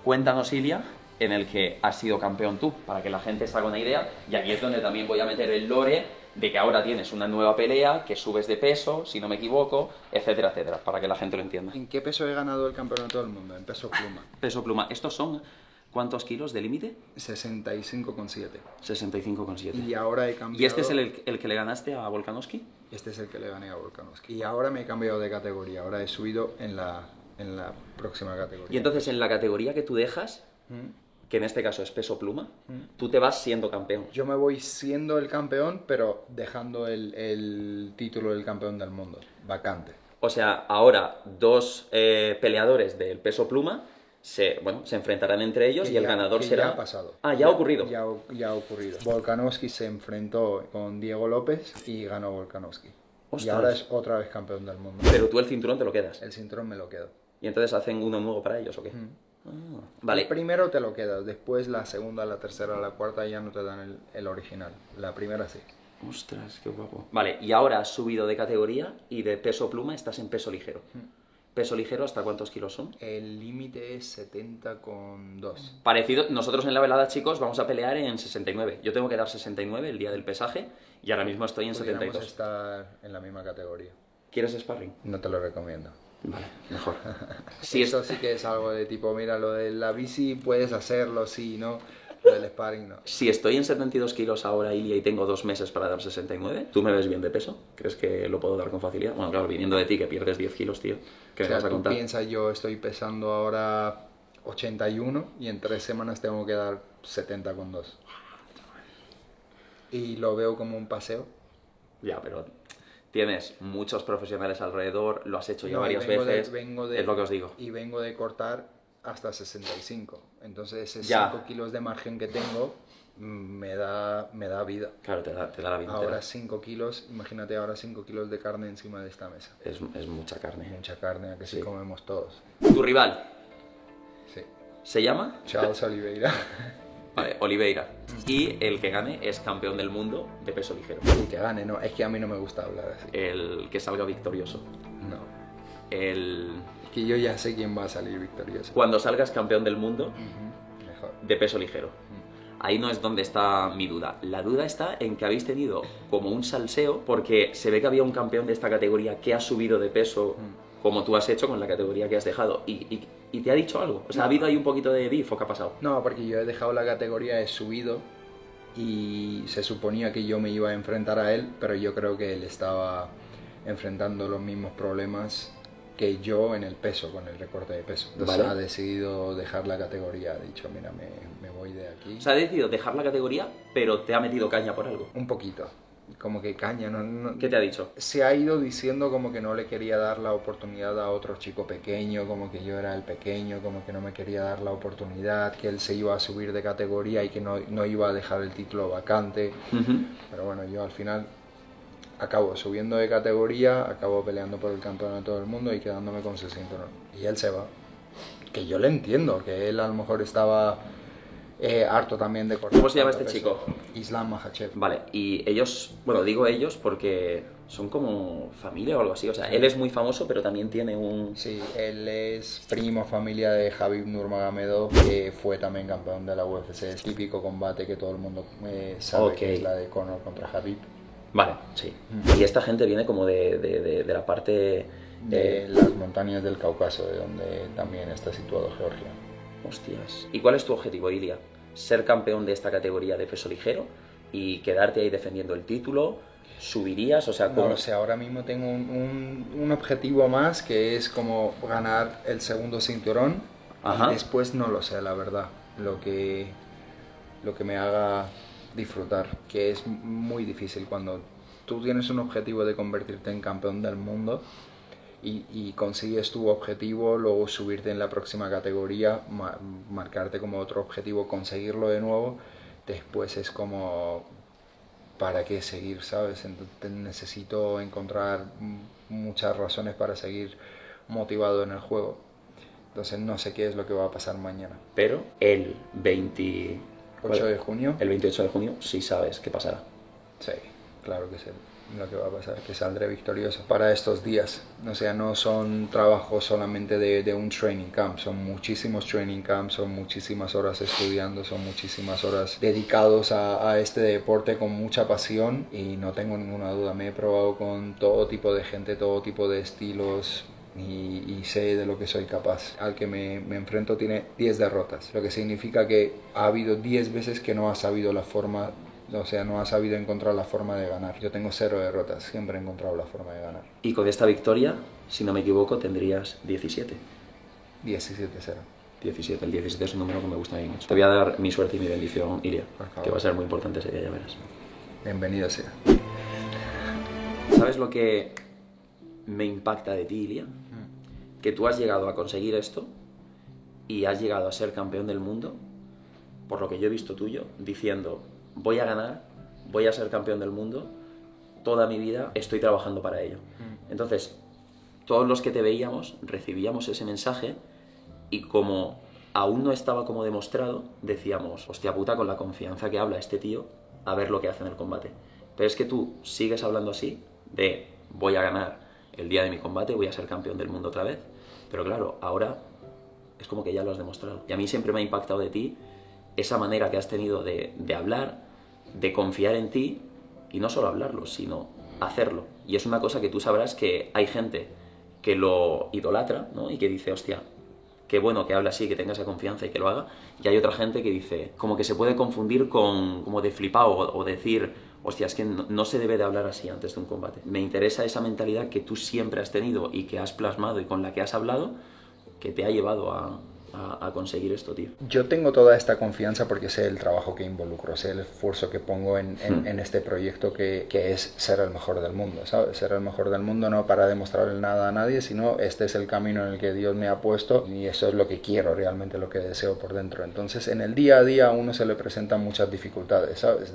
Cuéntanos, Ilia, en el que has sido campeón tú, para que la gente se haga una idea, y aquí es donde también voy a meter el lore de que ahora tienes una nueva pelea, que subes de peso, si no me equivoco, etcétera, etcétera, para que la gente lo entienda. ¿En qué peso he ganado el campeonato del mundo? En peso pluma. Peso pluma, ¿estos son cuántos kilos de límite? 65,7. 65,7. Y ahora he cambiado... ¿Y este es el que le ganaste a Volkanovski? Este es el que le gané a Volkanovski. Y ahora me he cambiado de categoría. Ahora he subido en la próxima categoría. Y entonces en la categoría que tú dejas, que en este caso es peso pluma, tú te vas siendo campeón. Yo me voy siendo el campeón, pero dejando el título del campeón del mundo vacante. O sea, ahora dos peleadores del peso pluma se enfrentarán entre ellos y el ganador que será... Ya ha pasado. Ah, ya ha ocurrido. Ya ha ocurrido. Volkanovski se enfrentó con Diego López y ganó Volkanovski. Y Ostras. ahora es otra vez campeón del mundo. Pero tú el cinturón te lo quedas. El cinturón me lo quedo. ¿Y entonces hacen uno nuevo para ellos o qué? Ah, vale. El primero te lo quedas, después la segunda, la tercera, la cuarta ya no te dan el original. La primera sí. Ostras, qué guapo. Vale, y ahora has subido de categoría y de peso pluma estás en peso ligero. ¿Peso ligero hasta cuántos kilos son? El límite es 70,2. Parecido, nosotros en la velada, chicos, vamos a pelear en 69. Yo tengo que dar 69 el día del pesaje y ahora mismo estoy en Pudiéramos 72. estar en la misma categoría. ¿Quieres sparring? No te lo recomiendo. Vale, mejor. Sí, eso sí que es algo de tipo, mira, lo de la bici puedes hacerlo, sí, ¿no? Lo del sparring no. Si estoy en 72 kilos ahora, Ilia, y tengo 2 meses para dar 69, ¿tú me ves bien de peso? ¿Crees que lo puedo dar con facilidad? Bueno, claro, viniendo de ti, que pierdes 10 kilos, tío. ¿Qué O me sea, vas a tú contar? piensas, yo estoy pesando ahora 81 y en 3 semanas tengo que dar 70,2. Y lo veo como un paseo. Ya, pero tienes muchos profesionales alrededor, lo has hecho ya No, y varias vengo veces, de- es lo que os digo. Y vengo de cortar hasta 65. Entonces, esos Ya. 5 kilos de margen que tengo me da vida. Claro, te da la vida. Ahora 5 kilos, imagínate ahora 5 kilos de carne encima de esta mesa. Es mucha carne. Mucha carne, a que sí Sí. comemos todos. ¿Tu rival Sí. se llama? Charles Oliveira. Vale, Oliveira. Y el que gane es campeón del mundo de peso ligero. Y que gane, no, es que a mí no me gusta hablar así. El que salga victorioso. No. El... Es que yo ya sé quién va a salir victorioso. Cuando salgas campeón del mundo Ujú, mejor. de peso ligero. Ahí no es donde está mi duda. La duda está en que habéis tenido como un salseo, porque se ve que había un campeón de esta categoría que ha subido de peso, como tú has hecho con la categoría que has dejado. ¿Y te ha dicho algo? O sea, ¿ha habido ahí un poquito de beef o qué ha pasado? No, porque yo he dejado la categoría, he subido y se suponía que yo me iba a enfrentar a él, pero yo creo que él estaba enfrentando los mismos problemas que yo en el peso, con el recorte de peso. Entonces Vale. ha decidido dejar la categoría, ha dicho, mira, me voy de aquí. O sea, ha decidido dejar la categoría, pero te ha metido caña por algo. Un poquito, como que caña, no, ¿Qué te ha dicho? se ha ido diciendo como que no le quería dar la oportunidad a otro chico pequeño, como que yo era el pequeño, como que no me quería dar la oportunidad, que él se iba a subir de categoría y que no iba a dejar el título vacante. Pero bueno, yo al final acabo subiendo de categoría, acabo peleando por el campeonato del mundo y quedándome con ese cinturón. Y él se va. Que yo le entiendo, que él a lo mejor estaba harto también de cortar. ¿Cómo se llama este peso. chico? Islam Makhachev. Vale, y ellos, bueno, digo ellos porque son como familia o algo así. O sea, él es muy famoso, pero también tiene un... Sí, él es primo familia de Khabib Nurmagomedov, que fue también campeón de la UFC. Es típico combate que todo el mundo sabe Ok. que es la de Conor contra Khabib. Vale, sí. Y esta gente viene como de la parte... De las montañas del Cáucaso, de donde también está situado Georgia. Hostias. ¿Y cuál es tu objetivo, Ilia? ¿Ser campeón de esta categoría de peso ligero y quedarte ahí defendiendo el título? ¿Subirías? O sea, No ¿cómo? lo sé, ahora mismo tengo un objetivo más, que es como ganar el segundo cinturón. Ajá. Y después no lo sé, la verdad, lo que me haga disfrutar, que es muy difícil cuando tú tienes un objetivo de convertirte en campeón del mundo y consigues tu objetivo, luego subirte en la próxima categoría, marcarte como otro objetivo, conseguirlo de nuevo, después es como, ¿para qué seguir, sabes? Entonces necesito encontrar muchas razones para seguir motivado en el juego. Entonces no sé qué es lo que va a pasar mañana. Pero el 8 de junio. El 28 de junio sí sabes qué pasará. Sí, claro que sé lo que va a pasar, que saldré victorioso para estos días. O sea, no son trabajos solamente de un training camp, son muchísimos training camps, son muchísimas horas estudiando, son muchísimas horas dedicados a este deporte con mucha pasión y no tengo ninguna duda, me he probado con todo tipo de gente, todo tipo de estilos. Y sé de lo que soy capaz. Al que me enfrento tiene 10 derrotas, lo que significa que ha habido 10 veces que no ha sabido la forma, o sea, no ha sabido encontrar la forma de ganar. Yo tengo 0 derrotas, siempre he encontrado la forma de ganar. Y con esta victoria, si no me equivoco, tendrías 17. 17-0. 17. El 17 es un número que me gusta bien mucho. Te voy a dar mi suerte y mi bendición, Ilia, Por favor. que va a ser muy importante ese día, ya verás. Bienvenido sea. ¿Sabes lo que me impacta de ti, Ilia? Que tú has llegado a conseguir esto y has llegado a ser campeón del mundo, por lo que yo he visto tuyo, diciendo, voy a ganar, voy a ser campeón del mundo, toda mi vida estoy trabajando para ello. Entonces, todos los que te veíamos recibíamos ese mensaje y como aún no estaba como demostrado, decíamos, hostia puta, con la confianza que habla este tío, a ver lo que hace en el combate. Pero es que tú sigues hablando así de voy a ganar el día de mi combate, voy a ser campeón del mundo otra vez. Pero claro, ahora es como que ya lo has demostrado. Y a mí siempre me ha impactado de ti esa manera que has tenido de hablar, de confiar en ti, y no solo hablarlo, sino hacerlo. Y es una cosa que tú sabrás que hay gente que lo idolatra, ¿no? Y que dice, hostia, qué bueno que hable así, que tenga esa confianza y que lo haga. Y hay otra gente que dice, como que se puede confundir con como de flipado o decir, hostia, es que no se debe de hablar así antes de un combate. Me interesa esa mentalidad que tú siempre has tenido y que has plasmado y con la que has hablado, que te ha llevado a conseguir esto, tío. Yo tengo toda esta confianza porque sé el trabajo que involucro, sé el esfuerzo que pongo en este proyecto que es ser el mejor del mundo, ¿sabes? Ser el mejor del mundo no para demostrarle nada a nadie, sino este es el camino en el que Dios me ha puesto y eso es lo que quiero, realmente lo que deseo por dentro. Entonces, en el día a día a uno se le presentan muchas dificultades, ¿sabes?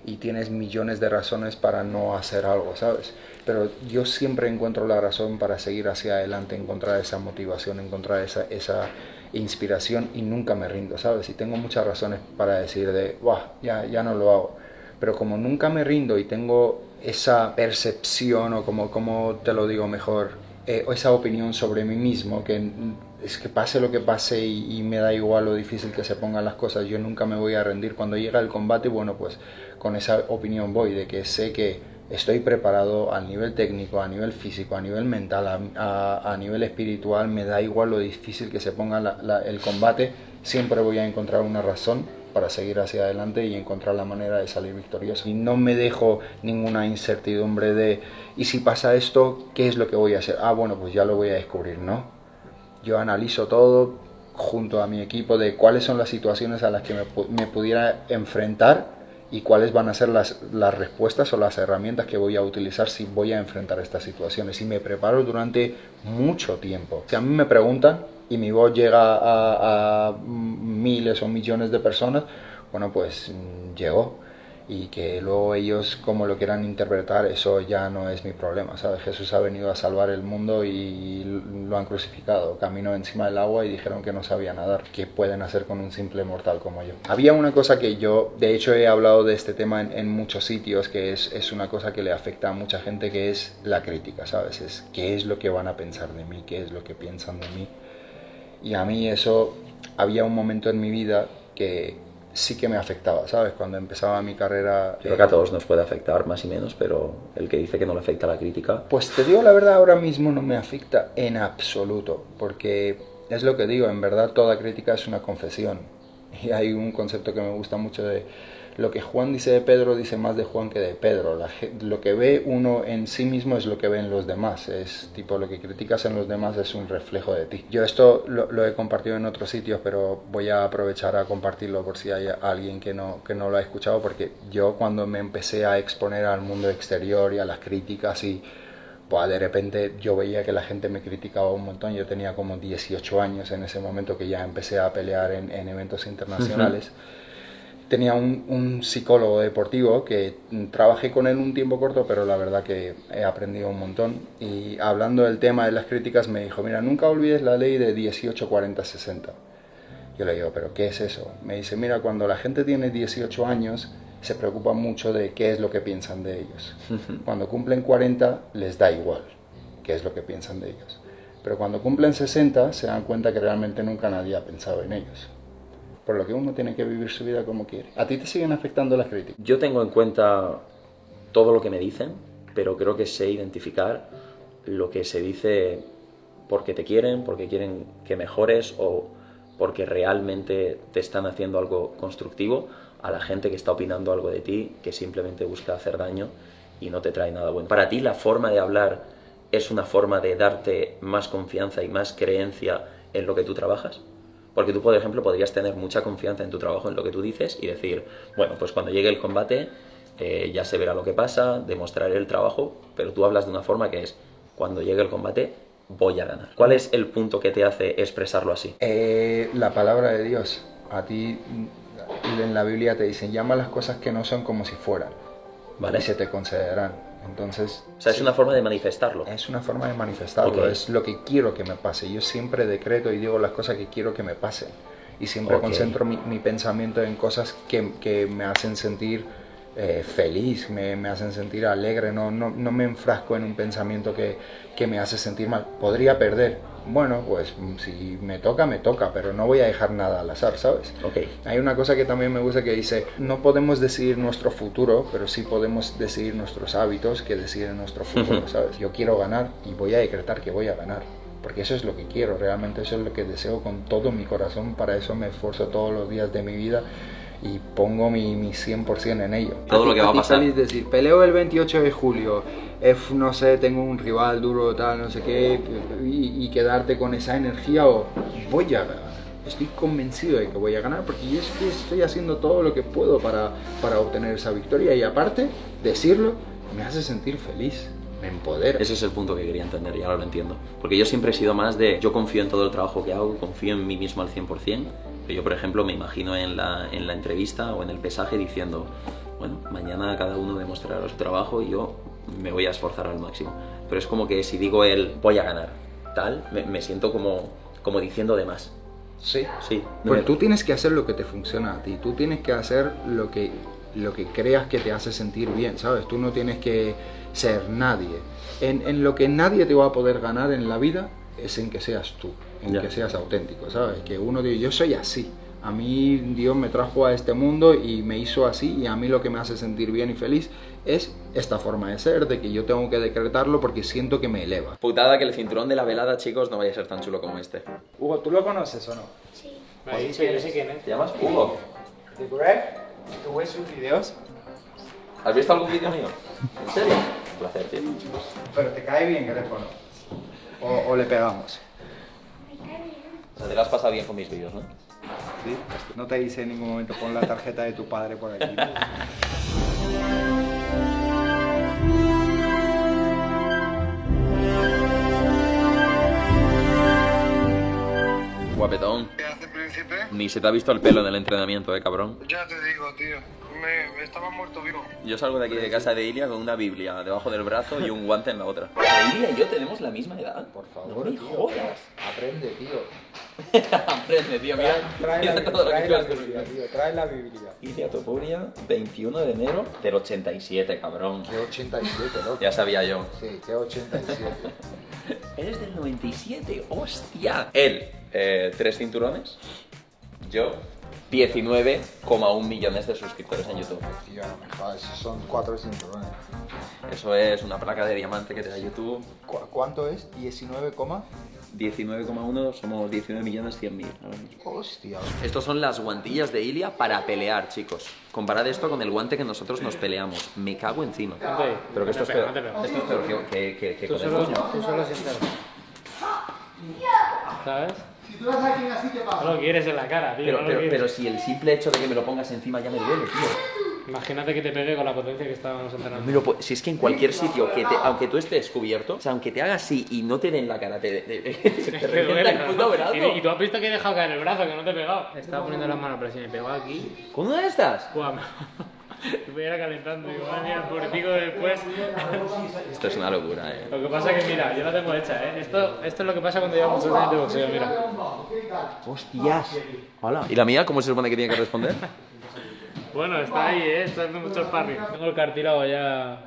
Y tienes millones de razones para no hacer algo, ¿sabes? Pero yo siempre encuentro la razón para seguir hacia adelante, encontrar esa motivación, encontrar esa inspiración y nunca me rindo, ¿sabes? Y tengo muchas razones para decir ya no lo hago. Pero como nunca me rindo y tengo esa percepción o como te lo digo mejor, o esa opinión sobre mí mismo, que es que pase lo que pase y me da igual lo difícil que se pongan las cosas, yo nunca me voy a rendir. Cuando llega el combate, bueno, pues con esa opinión voy, de que sé que estoy preparado a nivel técnico, a nivel físico, a nivel mental, a nivel espiritual, me da igual lo difícil que se ponga el combate, siempre voy a encontrar una razón para seguir hacia adelante y encontrar la manera de salir victorioso. Y no me dejo ninguna incertidumbre de, ¿y si pasa esto, qué es lo que voy a hacer? Bueno, pues ya lo voy a descubrir, ¿no? Yo analizo todo junto a mi equipo de cuáles son las situaciones a las que me pudiera enfrentar y cuáles van a ser las respuestas o las herramientas que voy a utilizar si voy a enfrentar estas situaciones. Y me preparo durante mucho tiempo. Si a mí me preguntan y mi voz llega a miles o millones de personas, bueno, pues llegó. Y que luego ellos como lo quieran interpretar, eso ya no es mi problema, ¿sabes? Jesús ha venido a salvar el mundo y lo han crucificado, caminó encima del agua y dijeron que no sabía nadar. ¿Qué pueden hacer con un simple mortal como yo? Había una cosa que yo, de hecho he hablado de este tema en muchos sitios, que es una cosa que le afecta a mucha gente, que es la crítica, ¿sabes? Es qué es lo que van a pensar de mí, qué es lo que piensan de mí. Y a mí eso, había un momento en mi vida que sí que me afectaba, ¿sabes? Cuando empezaba mi carrera... Creo que a todos nos puede afectar más y menos, pero el que dice que no le afecta la crítica... Pues te digo la verdad, ahora mismo no me afecta en absoluto, porque es lo que digo, en verdad toda crítica es una confesión. Y hay un concepto que me gusta mucho de lo que Juan dice de Pedro, dice más de Juan que de Pedro. Lo que ve uno en sí mismo es lo que ven los demás. Es tipo, lo que criticas en los demás es un reflejo de ti. Yo esto lo he compartido en otros sitios, pero voy a aprovechar a compartirlo por si hay alguien que no lo ha escuchado, porque yo cuando me empecé a exponer al mundo exterior y a las críticas y de repente yo veía que la gente me criticaba un montón. Yo tenía como 18 años en ese momento que ya empecé a pelear en eventos internacionales. Tenía un psicólogo deportivo que trabajé con él un tiempo corto, pero la verdad que he aprendido un montón. Y hablando del tema de las críticas me dijo, mira, nunca olvides la ley de 18-40-60. Yo le digo, ¿pero qué es eso? Me dice, mira, cuando la gente tiene 18 años se preocupa mucho de qué es lo que piensan de ellos. Cuando cumplen 40 les da igual qué es lo que piensan de ellos. Pero cuando cumplen 60 se dan cuenta que realmente nunca nadie ha pensado en ellos. Por lo que uno tiene que vivir su vida como quiere. ¿A ti te siguen afectando las críticas? Yo tengo en cuenta todo lo que me dicen, pero creo que sé identificar lo que se dice porque te quieren, porque quieren que mejores o porque realmente te están haciendo algo constructivo, a la gente que está opinando algo de ti, que simplemente busca hacer daño y no te trae nada bueno. Para ti la forma de hablar es una forma de darte más confianza y más creencia en lo que tú trabajas. Porque tú, por ejemplo, podrías tener mucha confianza en tu trabajo, en lo que tú dices, y decir, bueno, pues cuando llegue el combate ya se verá lo que pasa, demostraré el trabajo, pero tú hablas de una forma que es, cuando llegue el combate voy a ganar. ¿Cuál es el punto que te hace expresarlo así? La palabra de Dios. A ti en la Biblia te dicen, llama las cosas que no son como si fueran, ¿vale? Y se te concederán. Entonces, o sea, es una forma de manifestarlo. Es una forma de manifestarlo, okay. Es lo que quiero que me pase. Yo siempre decreto y digo las cosas que quiero que me pasen. Y siempre concentro mi pensamiento en cosas que me hacen sentir feliz, me hacen sentir alegre, no me enfrasco en un pensamiento que me hace sentir mal. Podría perder, bueno, pues si me toca, pero no voy a dejar nada al azar, ¿sabes? Ok. Hay una cosa que también me gusta que dice, no podemos decidir nuestro futuro, pero sí podemos decidir nuestros hábitos que deciden nuestro futuro, ¿sabes? Yo quiero ganar y voy a decretar que voy a ganar. Porque eso es lo que quiero, realmente eso es lo que deseo con todo mi corazón, para eso me esfuerzo todos los días de mi vida y pongo mi 100% en ello. Todo lo que va a pasar. Feliz decir, peleo el 28 de julio, no sé, tengo un rival duro, tal, no sé qué, y quedarte con esa energía o voy a ganar. Estoy convencido de que voy a ganar porque yo estoy haciendo todo lo que puedo para obtener esa victoria y aparte, decirlo me hace sentir feliz. Me empodera. Ese es el punto que quería entender y ahora lo entiendo. Porque yo siempre he sido más de, yo confío en todo el trabajo que hago, confío en mí mismo al 100%. Pero yo, por ejemplo, me imagino en la entrevista o en el pesaje diciendo, bueno, mañana cada uno demostrará su trabajo y yo me voy a esforzar al máximo. Pero es como que si digo voy a ganar, tal, me siento como diciendo de más. Sí. Sí. Pues tú tienes que hacer lo que te funciona a ti. Tú tienes que hacer lo que creas que te hace sentir bien, ¿sabes? Tú no tienes que ser nadie. En lo que nadie te va a poder ganar en la vida es en que seas tú, en que seas auténtico, ¿sabes? Que uno dice, yo soy así. A mí Dios me trajo a este mundo y me hizo así y a mí lo que me hace sentir bien y feliz es esta forma de ser, de que yo tengo que decretarlo porque siento que me eleva. Putada que el cinturón de la velada, chicos, no vaya a ser tan chulo como este. Hugo, ¿tú lo conoces o no? Sí. Ahí sí, yo sé quién es. ¿Te llamas Hugo? ¿De Greg? ¿Tú ves sus videos? ¿Has visto algún vídeo mío? ¿En serio? Un placer, tío. Pero te cae bien el teléfono. O le pegamos. O sea, te lo has pasado bien con mis vídeos, ¿no? ¿Sí? No te dice en ningún momento pon la tarjeta de tu padre por aquí, ¿no? Guapetón. ¿Qué hace, príncipe? Ni se te ha visto el pelo en el entrenamiento, cabrón. Ya te digo, tío. Me estaba muerto vivo. Yo salgo de aquí de casa de Ilia con una Biblia debajo del brazo y un guante en la otra. Ilia y yo tenemos la misma edad. Por favor, no me tío. jodas. Aprende, tío. Aprende, tío. Mira, mira todo lo que tú has Biblia, tío. Trae la Biblia. Ilia Topuria, 21 de enero del 87, cabrón. ¿Qué 87, loco? Ya sabía yo. Sí, ¿qué 87? Eres del 97, hostia. Él, 3 cinturones. Yo, 19,1 millones de suscriptores en YouTube. Tío, no me jodas, son 4 cinturones. Eso es una placa de diamante que te da YouTube. ¿Cuánto es? 19, 19,1 somos 19.100.000 ahora mismo. hostia. Estos son las guantillas de Ilia para pelear, chicos. Comparad esto con el guante que nosotros nos peleamos. Me cago encima. Pero que esto es peor. Esto es peor que con el puño. Tú solo sientes. ¿Sabes? Si tú das a alguien así, ¿qué pasa? No lo quieres en la cara, tío. no lo quieres. Pero si el simple hecho de que me lo pongas encima ya me duele, tío. Imagínate que te pegue con la potencia que estábamos entrenando. Si es que en cualquier sitio, aunque tú estés cubierto, o sea, aunque te haga así y no te den la cara, te revienta el puto brazo. Y tú has visto que he dejado caer el brazo, que no te he pegado. Estaba poniendo las manos, pero si me pegó aquí. ¿Con una de estas? Guau, voy a ir calentando. Digo, madre mía, el pobretico después. Esto es una locura, Lo que pasa es que, mira, yo la tengo hecha, Esto es lo que pasa cuando llevas muchos años de boxeo, mira. ¡Hostias! Hola. ¿Y la mía cómo se supone que tiene que responder? Bueno, está ahí, está haciendo mucho sparring. Tengo el cartílago ya.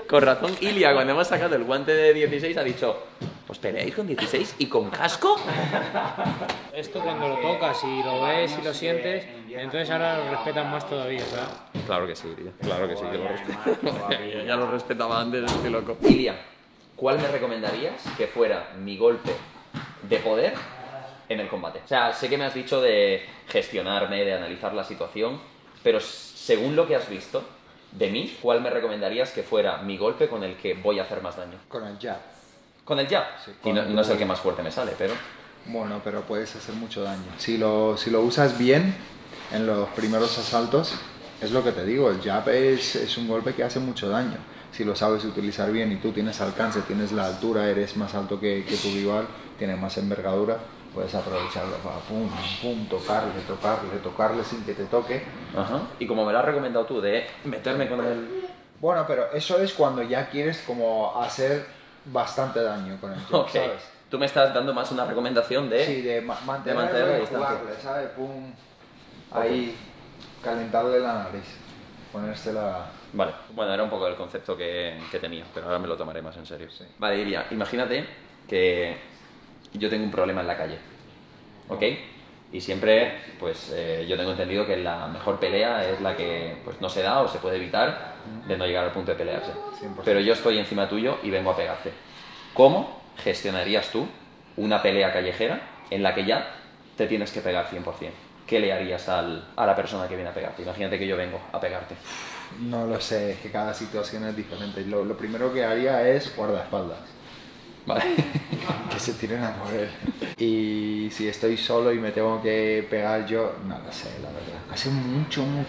Con razón, Ilia, cuando hemos sacado el guante de 16, ha dicho: ¿os peleáis con 16 y con casco? Esto cuando lo tocas y lo ves y lo sientes, entonces ahora lo respetan más todavía, ¿sabes? Claro que sí, tío. Claro que sí, que lo respeto. Yo ya lo respetaba antes, estoy loco. Ilia, ¿cuál me recomendarías que fuera mi golpe de poder en el combate? O sea, sé que me has dicho de gestionarme, de analizar la situación, pero según lo que has visto de mí, ¿cuál me recomendarías que fuera mi golpe con el que voy a hacer más daño? Con el jab. ¿Con el jab? Sí, y no es el que más fuerte me sale, pero... Bueno, pero puedes hacer mucho daño. Si lo usas bien en los primeros asaltos, es lo que te digo, el jab es un golpe que hace mucho daño. Si lo sabes utilizar bien y tú tienes alcance, tienes la altura, eres más alto que tu rival, tienes más envergadura, puedes aprovecharlo para pum, pum, tocarle sin que te toque. Ajá. Y como me lo has recomendado tú, de meterme con el... Bueno, pero eso es cuando ya quieres como hacer bastante daño con el jab, Okay. ¿sabes? Tú me estás dando más una recomendación de... Sí, de mantenerlo mantener la y distancia. jugarle, ¿sabes? Pum, ahí... Calentarle la nariz, ponérsela... Vale, bueno, era un poco el concepto que tenía, pero ahora me lo tomaré más en serio. Sí. Vale, Ilia, imagínate que yo tengo un problema en la calle, ¿ok? Y siempre, pues, yo tengo entendido que la mejor pelea es la que pues, no se da o se puede evitar de no llegar al punto de pelearse. 100%. Pero yo estoy encima tuyo y vengo a pegarte. ¿Cómo gestionarías tú una pelea callejera en la que ya te tienes que pegar 100%? ¿Qué le harías a la persona que viene a pegarte? Imagínate que yo vengo a pegarte. No lo sé, es que cada situación es diferente. Lo primero que haría es guardaespaldas. Vale. Que se tiren a por él. Y si estoy solo y me tengo que pegar yo, no lo sé, la verdad. Hace muchísimo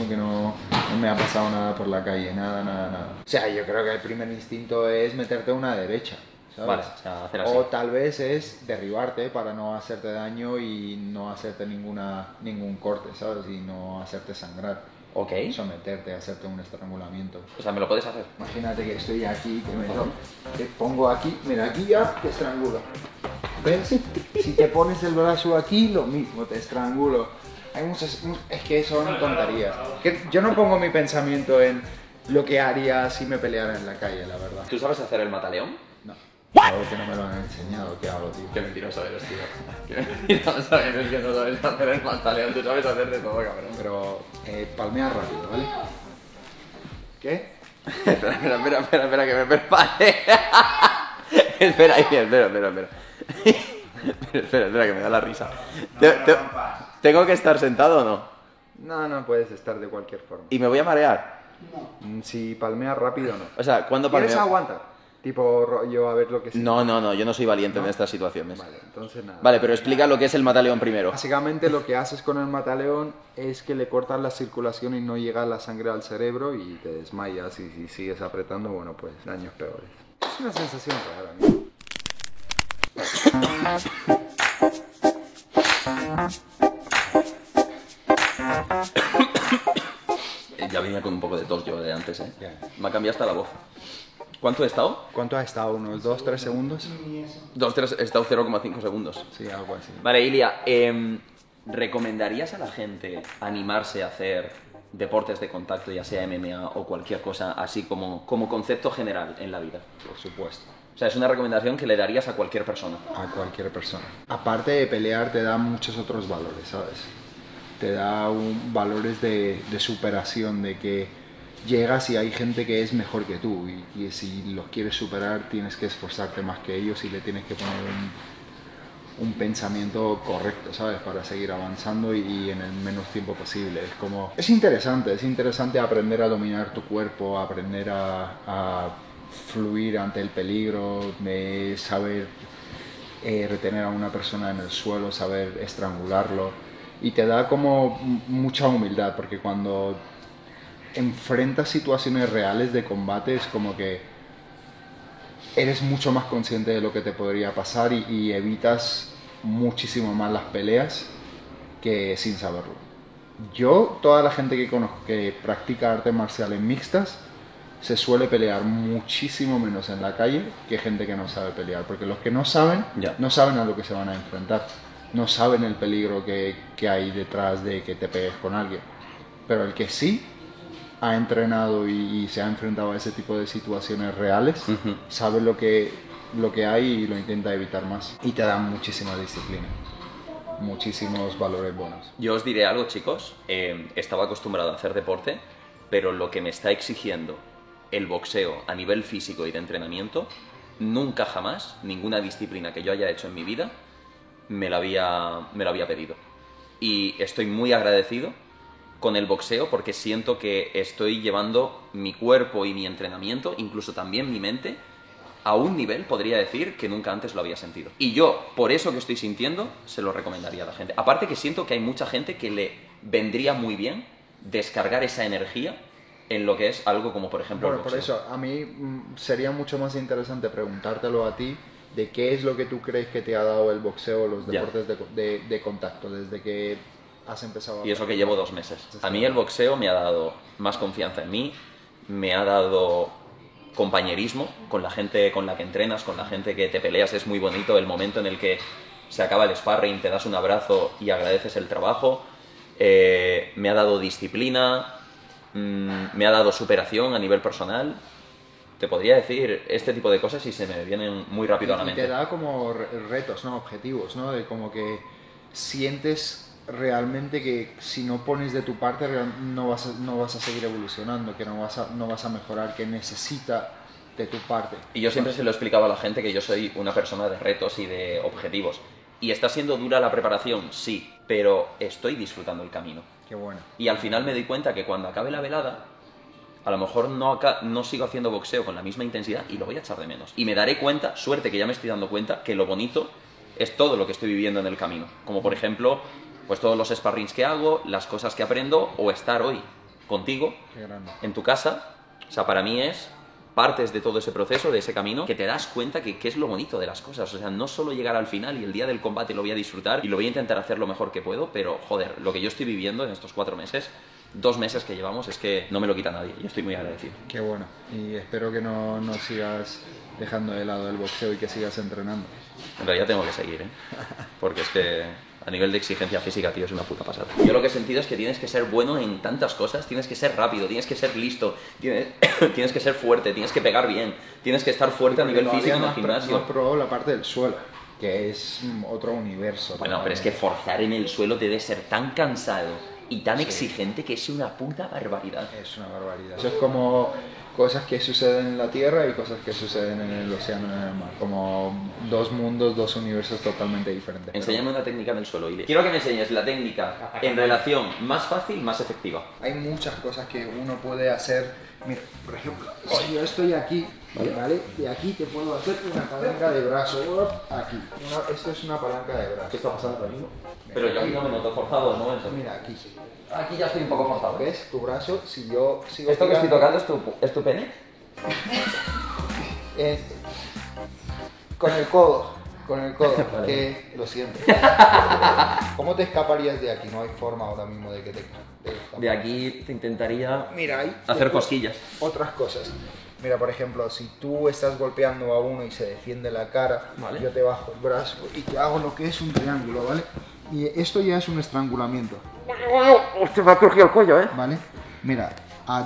que no me ha pasado nada por la calle, nada. O sea, yo creo que el primer instinto es meterte una derecha, ¿sabes? Vale, o sea, hacer así. O tal vez es derribarte para no hacerte daño y no hacerte ningún corte, ¿sabes? Y no hacerte sangrar. Ok. Someterte, hacerte un estrangulamiento. O sea, ¿me lo puedes hacer? Imagínate que estoy aquí, te pongo aquí, mira, aquí ya te estrangulo. ¿Ves? Si te pones el brazo aquí, lo mismo, te estrangulo. Hay muchas, es que son tonterías. Yo no pongo mi pensamiento en lo que haría si me peleara en la calle, la verdad. ¿Tú sabes hacer el mataleón? No. Algo que no me lo han enseñado, ¿qué hago, tío? Qué mentiroso eres, tío. Qué mentiroso eres que no sabes hacer el mataleón. Tú sabes hacer de todo, cabrón. Pero palmea rápido, ¿vale? ¿Qué? Espera, que me prepare. Espera, que me da la risa. ¿Tengo que estar sentado o no? No puedes estar de cualquier forma. ¿Y me voy a marear? Si palmeas rápido, no. O sea, ¿cuándo palmeo? ¿Quieres aguantar? Tipo rollo, a ver lo que sí. No, yo no soy valiente en estas situaciones. Vale, entonces nada. Vale, pero explica lo que es el mataleón primero. Básicamente lo que haces con el mataleón es que le cortas la circulación y no llega la sangre al cerebro y te desmayas, y si sigues apretando, bueno, pues daños peores. Es una sensación rara, ¿no? Ya venía con un poco de tos yo de antes, ¿eh? Ya. Me ha cambiado hasta la voz. ¿Cuánto he estado? ¿Cuánto has estado? ¿Unos 2-3 segundos? 2-3, he estado 0,5 segundos. Sí, algo así. Vale, Ilia, ¿recomendarías a la gente animarse a hacer deportes de contacto, ya sea MMA o cualquier cosa, así como concepto general en la vida? Por supuesto. O sea, es una recomendación que le darías a cualquier persona. A cualquier persona. Aparte de pelear, te da muchos otros valores, ¿sabes? Te da valores de superación, de que llegas y hay gente que es mejor que tú y si los quieres superar tienes que esforzarte más que ellos y le tienes que poner un pensamiento correcto, ¿sabes? Para seguir avanzando y en el menos tiempo posible. Es interesante aprender a dominar tu cuerpo, aprender a fluir ante el peligro, saber retener a una persona en el suelo, saber estrangularlo, y te da como mucha humildad, porque cuando enfrentas situaciones reales de combate es como que eres mucho más consciente de lo que te podría pasar y evitas muchísimo más las peleas que sin saberlo. Toda la gente que conozco que practica artes marciales mixtas se suele pelear muchísimo menos en la calle que gente que no sabe pelear, porque los que no saben, no saben a lo que se van a enfrentar, no saben el peligro que hay detrás de que te pegues con alguien, pero el que sí ha entrenado y se ha enfrentado a ese tipo de situaciones reales, sabe lo que hay y lo intenta evitar más, y te da muchísima disciplina, muchísimos valores buenos. Yo os diré algo, chicos, estaba acostumbrado a hacer deporte, pero lo que me está exigiendo el boxeo a nivel físico y de entrenamiento, nunca jamás, ninguna disciplina que yo haya hecho en mi vida, me lo había pedido. Y estoy muy agradecido con el boxeo porque siento que estoy llevando mi cuerpo y mi entrenamiento, incluso también mi mente, a un nivel, podría decir, que nunca antes lo había sentido. Y yo, por eso que estoy sintiendo, se lo recomendaría a la gente. Aparte que siento que hay mucha gente que le vendría muy bien descargar esa energía en lo que es algo como, por ejemplo, el boxeo. Por eso, a mí sería mucho más interesante preguntártelo a ti, de qué es lo que tú crees que te ha dado el boxeo o los deportes de contacto desde que has empezado a... Y eso que llevo 2 meses. A mí el boxeo me ha dado más confianza en mí, me ha dado compañerismo con la gente con la que entrenas, con la gente que te peleas. Es muy bonito el momento en el que se acaba el sparring, te das un abrazo y agradeces el trabajo. me ha dado disciplina, me ha dado superación a nivel personal. Te podría decir este tipo de cosas y se me vienen muy rápido a la Y mente. te da como retos, ¿no? Objetivos, ¿no? De como que sientes realmente que si no pones de tu parte no vas a seguir evolucionando, que no vas a mejorar, que necesita de tu parte. Y yo siempre se lo explicaba a la gente que yo soy una persona de retos y de objetivos. ¿Y está siendo dura la preparación? Sí, pero estoy disfrutando el camino. Qué bueno. Y al final me di cuenta que cuando acabe la velada, a lo mejor no sigo haciendo boxeo con la misma intensidad y lo voy a echar de menos. Y me daré cuenta, suerte que ya me estoy dando cuenta, que lo bonito es todo lo que estoy viviendo en el camino. Como por ejemplo, pues todos los sparrings que hago, las cosas que aprendo o estar hoy contigo, Qué grande. en tu casa. O sea, para mí es partes de todo ese proceso, de ese camino, que te das cuenta que es lo bonito de las cosas. O sea, no solo llegar al final y el día del combate lo voy a disfrutar y lo voy a intentar hacer lo mejor que puedo, pero joder, lo que yo estoy viviendo en estos 4 meses, 2 meses que llevamos, es que no me lo quita nadie. Yo estoy muy agradecido. Qué bueno. Y espero que no sigas dejando de lado el boxeo y que sigas entrenando. En realidad tengo que seguir, ¿eh? Porque es que a nivel de exigencia física, tío, es una puta pasada. Yo lo que he sentido es que tienes que ser bueno en tantas cosas, tienes que ser rápido, tienes que ser listo, tienes que ser fuerte, tienes que pegar bien, tienes que estar fuerte a nivel Todavía físico en el no gimnasio. has probado la parte del suelo, que es otro universo. Bueno, pero es que forzar en el suelo debe ser tan cansado y tan exigente que es una puta barbaridad. Es una barbaridad. Eso es como cosas que suceden en la Tierra y cosas que suceden en el océano, en el mar. Como 2 mundos, 2 universos totalmente diferentes. Enséñame una técnica en el suelo, Ile. Quiero que me enseñes la técnica en relación más fácil, más efectiva. Hay muchas cosas que uno puede hacer. Mira, por ejemplo, si yo estoy aquí, ¿vale? Y aquí te puedo hacer una palanca de brazo. Aquí. Esto es una palanca de brazo. ¿Qué está pasando ahora mismo? Pero yo aquí no me noto forzado de momento. Mira, aquí. Aquí ya estoy un poco forzado. ¿Ves? Tu brazo, si yo sigo ¿Esto que estoy tirando- tocando es tu pene? Con el codo, Vale. que lo siento. ¿Cómo te escaparías de aquí? No hay forma ahora mismo de que te escapes. De aquí te intentaría Mira, ahí hacer después, cosquillas. otras cosas. Mira, por ejemplo, si tú estás golpeando a uno y se defiende la cara, Vale. yo te bajo el brazo y te hago lo que es un triángulo, ¿vale? Y esto ya es un estrangulamiento, Hostia, me ha crujido el cuello, ¿eh? ¿vale? Mira,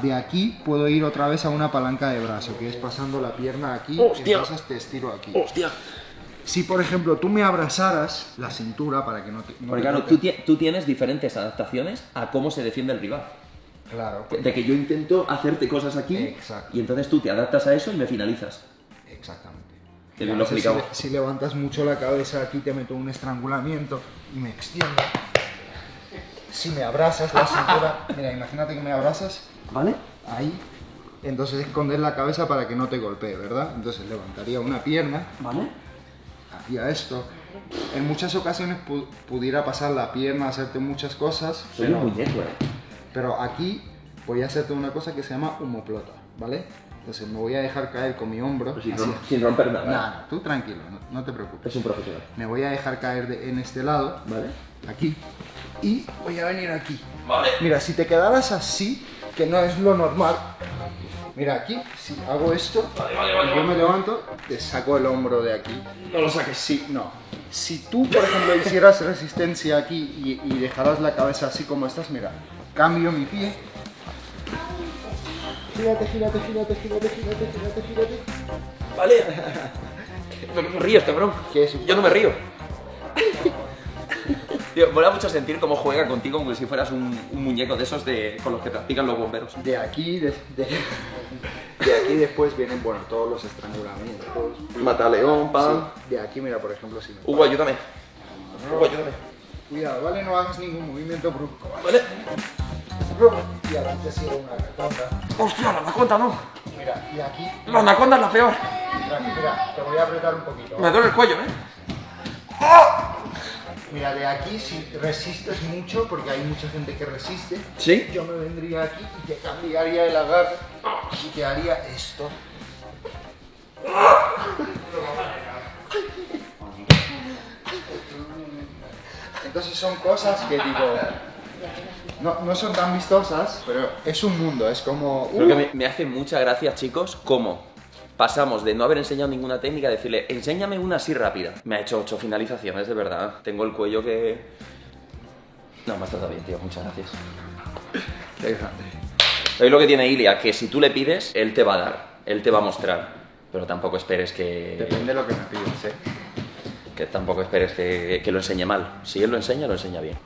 de aquí puedo ir otra vez a una palanca de brazo, que es pasando la pierna aquí, Hostia. entonces te estiro aquí. Hostia. Si, por ejemplo, tú me abrazaras la cintura para que no te... no Porque te claro, toque- tú tienes diferentes adaptaciones a cómo se defiende el rival. Claro, De que yo intento hacerte cosas aquí Exacto. y entonces tú te adaptas a eso y me finalizas. exactamente. Qué bien lo Entonces, explicaba. si levantas mucho la cabeza aquí te meto un estrangulamiento y me extiendo. Si me abrazas la cintura, mira, imagínate que me abrazas ¿Vale? ahí, entonces esconder la cabeza para que no te golpee, ¿verdad? Entonces levantaría una pierna, ¿Vale? haría esto. En muchas ocasiones pudiera pasar la pierna, hacerte muchas cosas, Soy un muñeco, pero aquí voy a hacerte una cosa que se llama omoplata, ¿vale? Entonces me voy a dejar caer con mi hombro. Sin romper nada. Nada, tú tranquilo, no te preocupes. Es un profesional. Me voy a dejar caer en este lado, ¿Vale? aquí, y voy a venir aquí. Vale. Mira, si te quedaras así, que no es lo normal, mira aquí, si hago esto, y yo me levanto, te saco el hombro de aquí. No lo saques. Sí, no. Si tú, por ejemplo, hicieras resistencia aquí y dejaras la cabeza así como estás, mira, cambio mi pie. Gírate, gírate, gírate, gírate, gírate, gírate, gírate. Vale. No me ríes, cabrón. ¿Qué es? Yo no me río. Tío, mola mucho sentir cómo juega contigo como si fueras un muñeco de esos con los que practican los bomberos. De aquí, de aquí después vienen, bueno, todos los estrangulamientos. Mata león, Sí, de aquí, mira, por ejemplo, si me... Hugo, ayúdame. Hugo, ayúdame. Cuidado, ¿vale? No hagas ningún movimiento brusco, ¿vale? Vale. Y aquí te cierro una anaconda. Hostia, la anaconda no. Mira, y aquí... La anaconda es la peor. Mira, te voy a apretar un poquito. Me duele el cuello, ¿eh? Mira, de aquí si resistes mucho, porque hay mucha gente que resiste, ¿Sí? yo me vendría aquí y te cambiaría el agarre y te haría esto. Entonces son cosas que digo, no son tan vistosas, pero es un mundo, es como... Creo que me hace mucha gracia, chicos, cómo pasamos de no haber enseñado ninguna técnica a decirle, enséñame una así rápida. Me ha hecho 8 finalizaciones, de verdad. Tengo el cuello que... No, me has tratado bien, tío. Muchas gracias. Qué grande. ¿Sabéis lo que tiene Ilia? Que si tú le pides, él te va a dar. Él te va a mostrar. Pero tampoco esperes que... Depende de lo que me pides, ¿eh? Que tampoco esperes que lo enseñe mal. Si él lo enseña bien.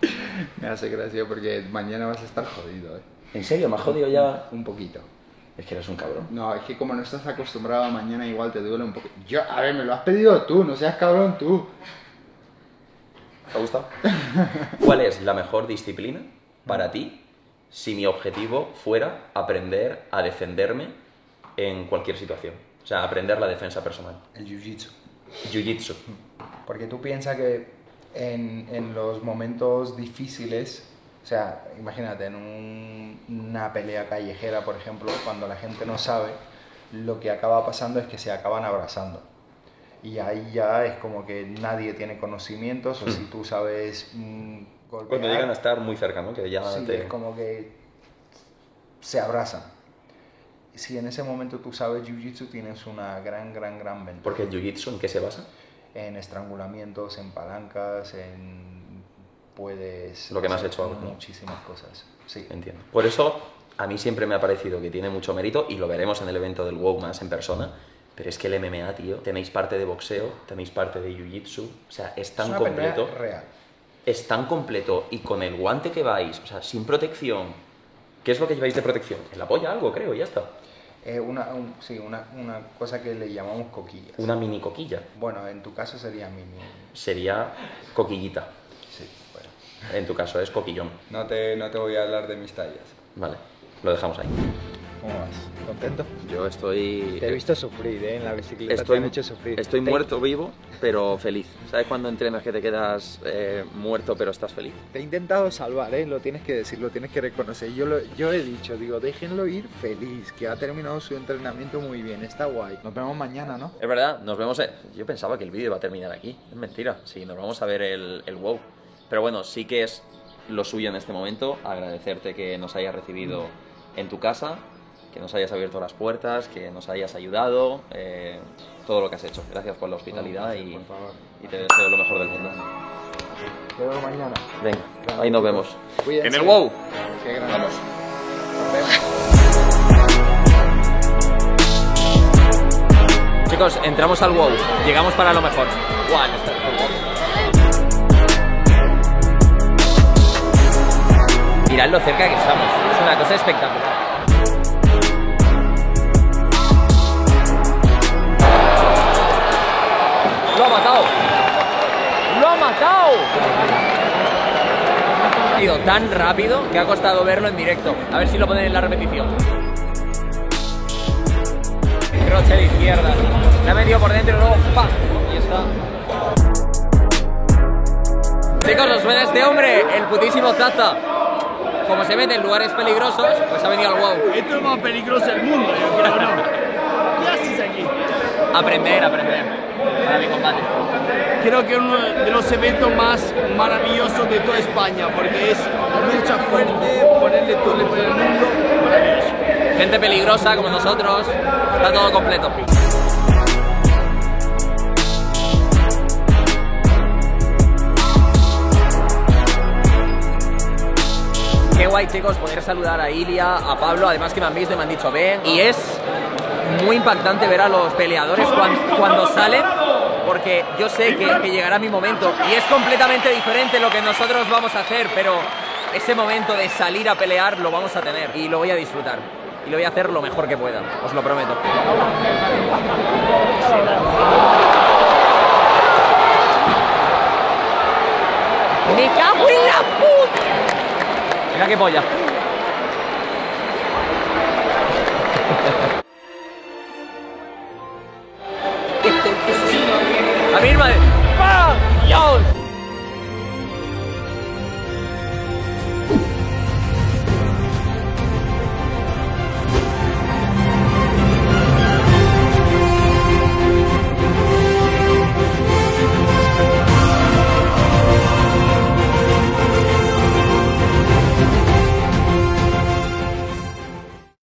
Me hace gracia porque mañana vas a estar jodido, ¿eh? ¿En serio? ¿Me has jodido ya? Un poquito. Es que eres un cabrón. No, es que como no estás acostumbrado a mañana igual te duele un poco. A ver, me lo has pedido tú, no seas cabrón tú. ¿Te ha gustado? ¿Cuál es la mejor disciplina para ti si mi objetivo fuera aprender a defenderme en cualquier situación? O sea, aprender la defensa personal. El jiu-jitsu. Jiu-jitsu. Porque tú piensas que en los momentos difíciles, o sea, imagínate en una pelea callejera, por ejemplo, cuando la gente no sabe, lo que acaba pasando es que se acaban abrazando. Y ahí ya es como que nadie tiene conocimientos, o si tú sabes golpear... Cuando llegan a estar muy cerca, ¿no? Que ya sí, es como que se abrazan. Si en ese momento tú sabes jiu-jitsu, tienes una gran ventaja. Porque el jiu-jitsu, ¿en qué se basa? En estrangulamientos, en palancas, puedes... Lo que me has hecho ahora. Muchísimas cosas, sí. Entiendo. Por eso, a mí siempre me ha parecido que tiene mucho mérito, y lo veremos en el evento del WOW más en persona, pero es que el MMA, tío, tenéis parte de boxeo, tenéis parte de jiu-jitsu, o sea, es tan una completo. pelea real. Es tan completo, y con el guante que vais, o sea, sin protección. ¿Qué es lo que lleváis de protección? En la polla algo, creo, y ya está. Una cosa que le llamamos coquillas. Una mini coquilla. Bueno, en tu caso sería mini. Sería coquillita. Sí, bueno. En tu caso es coquillón. No te voy a hablar de mis tallas. Vale, lo dejamos ahí. ¿Cómo vas? ¿Contento? Yo estoy... Te he visto sufrir, ¿eh? En la bicicleta Estoy, te han hecho sufrir. estoy muerto vivo, pero feliz. ¿Sabes cuando entrenas que te quedas muerto pero estás feliz? Te he intentado salvar, ¿eh? Lo tienes que decir, lo tienes que reconocer. Yo he dicho, digo, déjenlo ir feliz, que ha terminado su entrenamiento muy bien, está guay. Nos vemos mañana, ¿no? Es verdad, nos vemos... Yo pensaba que el vídeo iba a terminar aquí. Es mentira, sí, nos vamos a ver el WOW. Pero bueno, sí que es lo suyo en este momento, agradecerte que nos hayas recibido en tu casa, que nos hayas abierto las puertas, que nos hayas ayudado, todo lo que has hecho. Gracias por la hospitalidad y te deseo lo mejor del mundo. Te veo mañana. Venga, ahí nos vemos. Cuídense. En el WOW. Qué grande. Vamos. Chicos, entramos al WOW. Llegamos para lo mejor. ¡Guau! Mirad lo cerca que estamos. Es una cosa espectacular. ¡Lo ha matado! ¡Lo ha matado! Ha ido tan rápido que ha costado verlo en directo. A ver si lo ponen en la repetición. Croche de izquierda. La ha metido por dentro y luego ¡pam! Y está. Chicos, ¿os suena este hombre? El putísimo Zaza. Como se mete en lugares peligrosos, pues ha venido al WOW. Esto es lo más peligroso del mundo, yo creo, ¿no? ¿Qué haces aquí? Aprender para mi combate. Creo que es uno de los eventos más maravillosos de toda España, porque es lucha fuerte, ponerle todo el poder al mundo, maravilloso. Gente peligrosa como nosotros, está todo completo. Qué guay, chicos, poder saludar a Ilia, a Pablo, además que me han visto y me han dicho ven. Y es muy impactante ver a los peleadores cuando salen, porque yo sé que llegará mi momento y es completamente diferente lo que nosotros vamos a hacer, pero ese momento de salir a pelear lo vamos a tener y lo voy a disfrutar y lo voy a hacer lo mejor que pueda, os lo prometo. ¡Me cago en la puta! Mira qué polla. A mi madre. ¡Dios!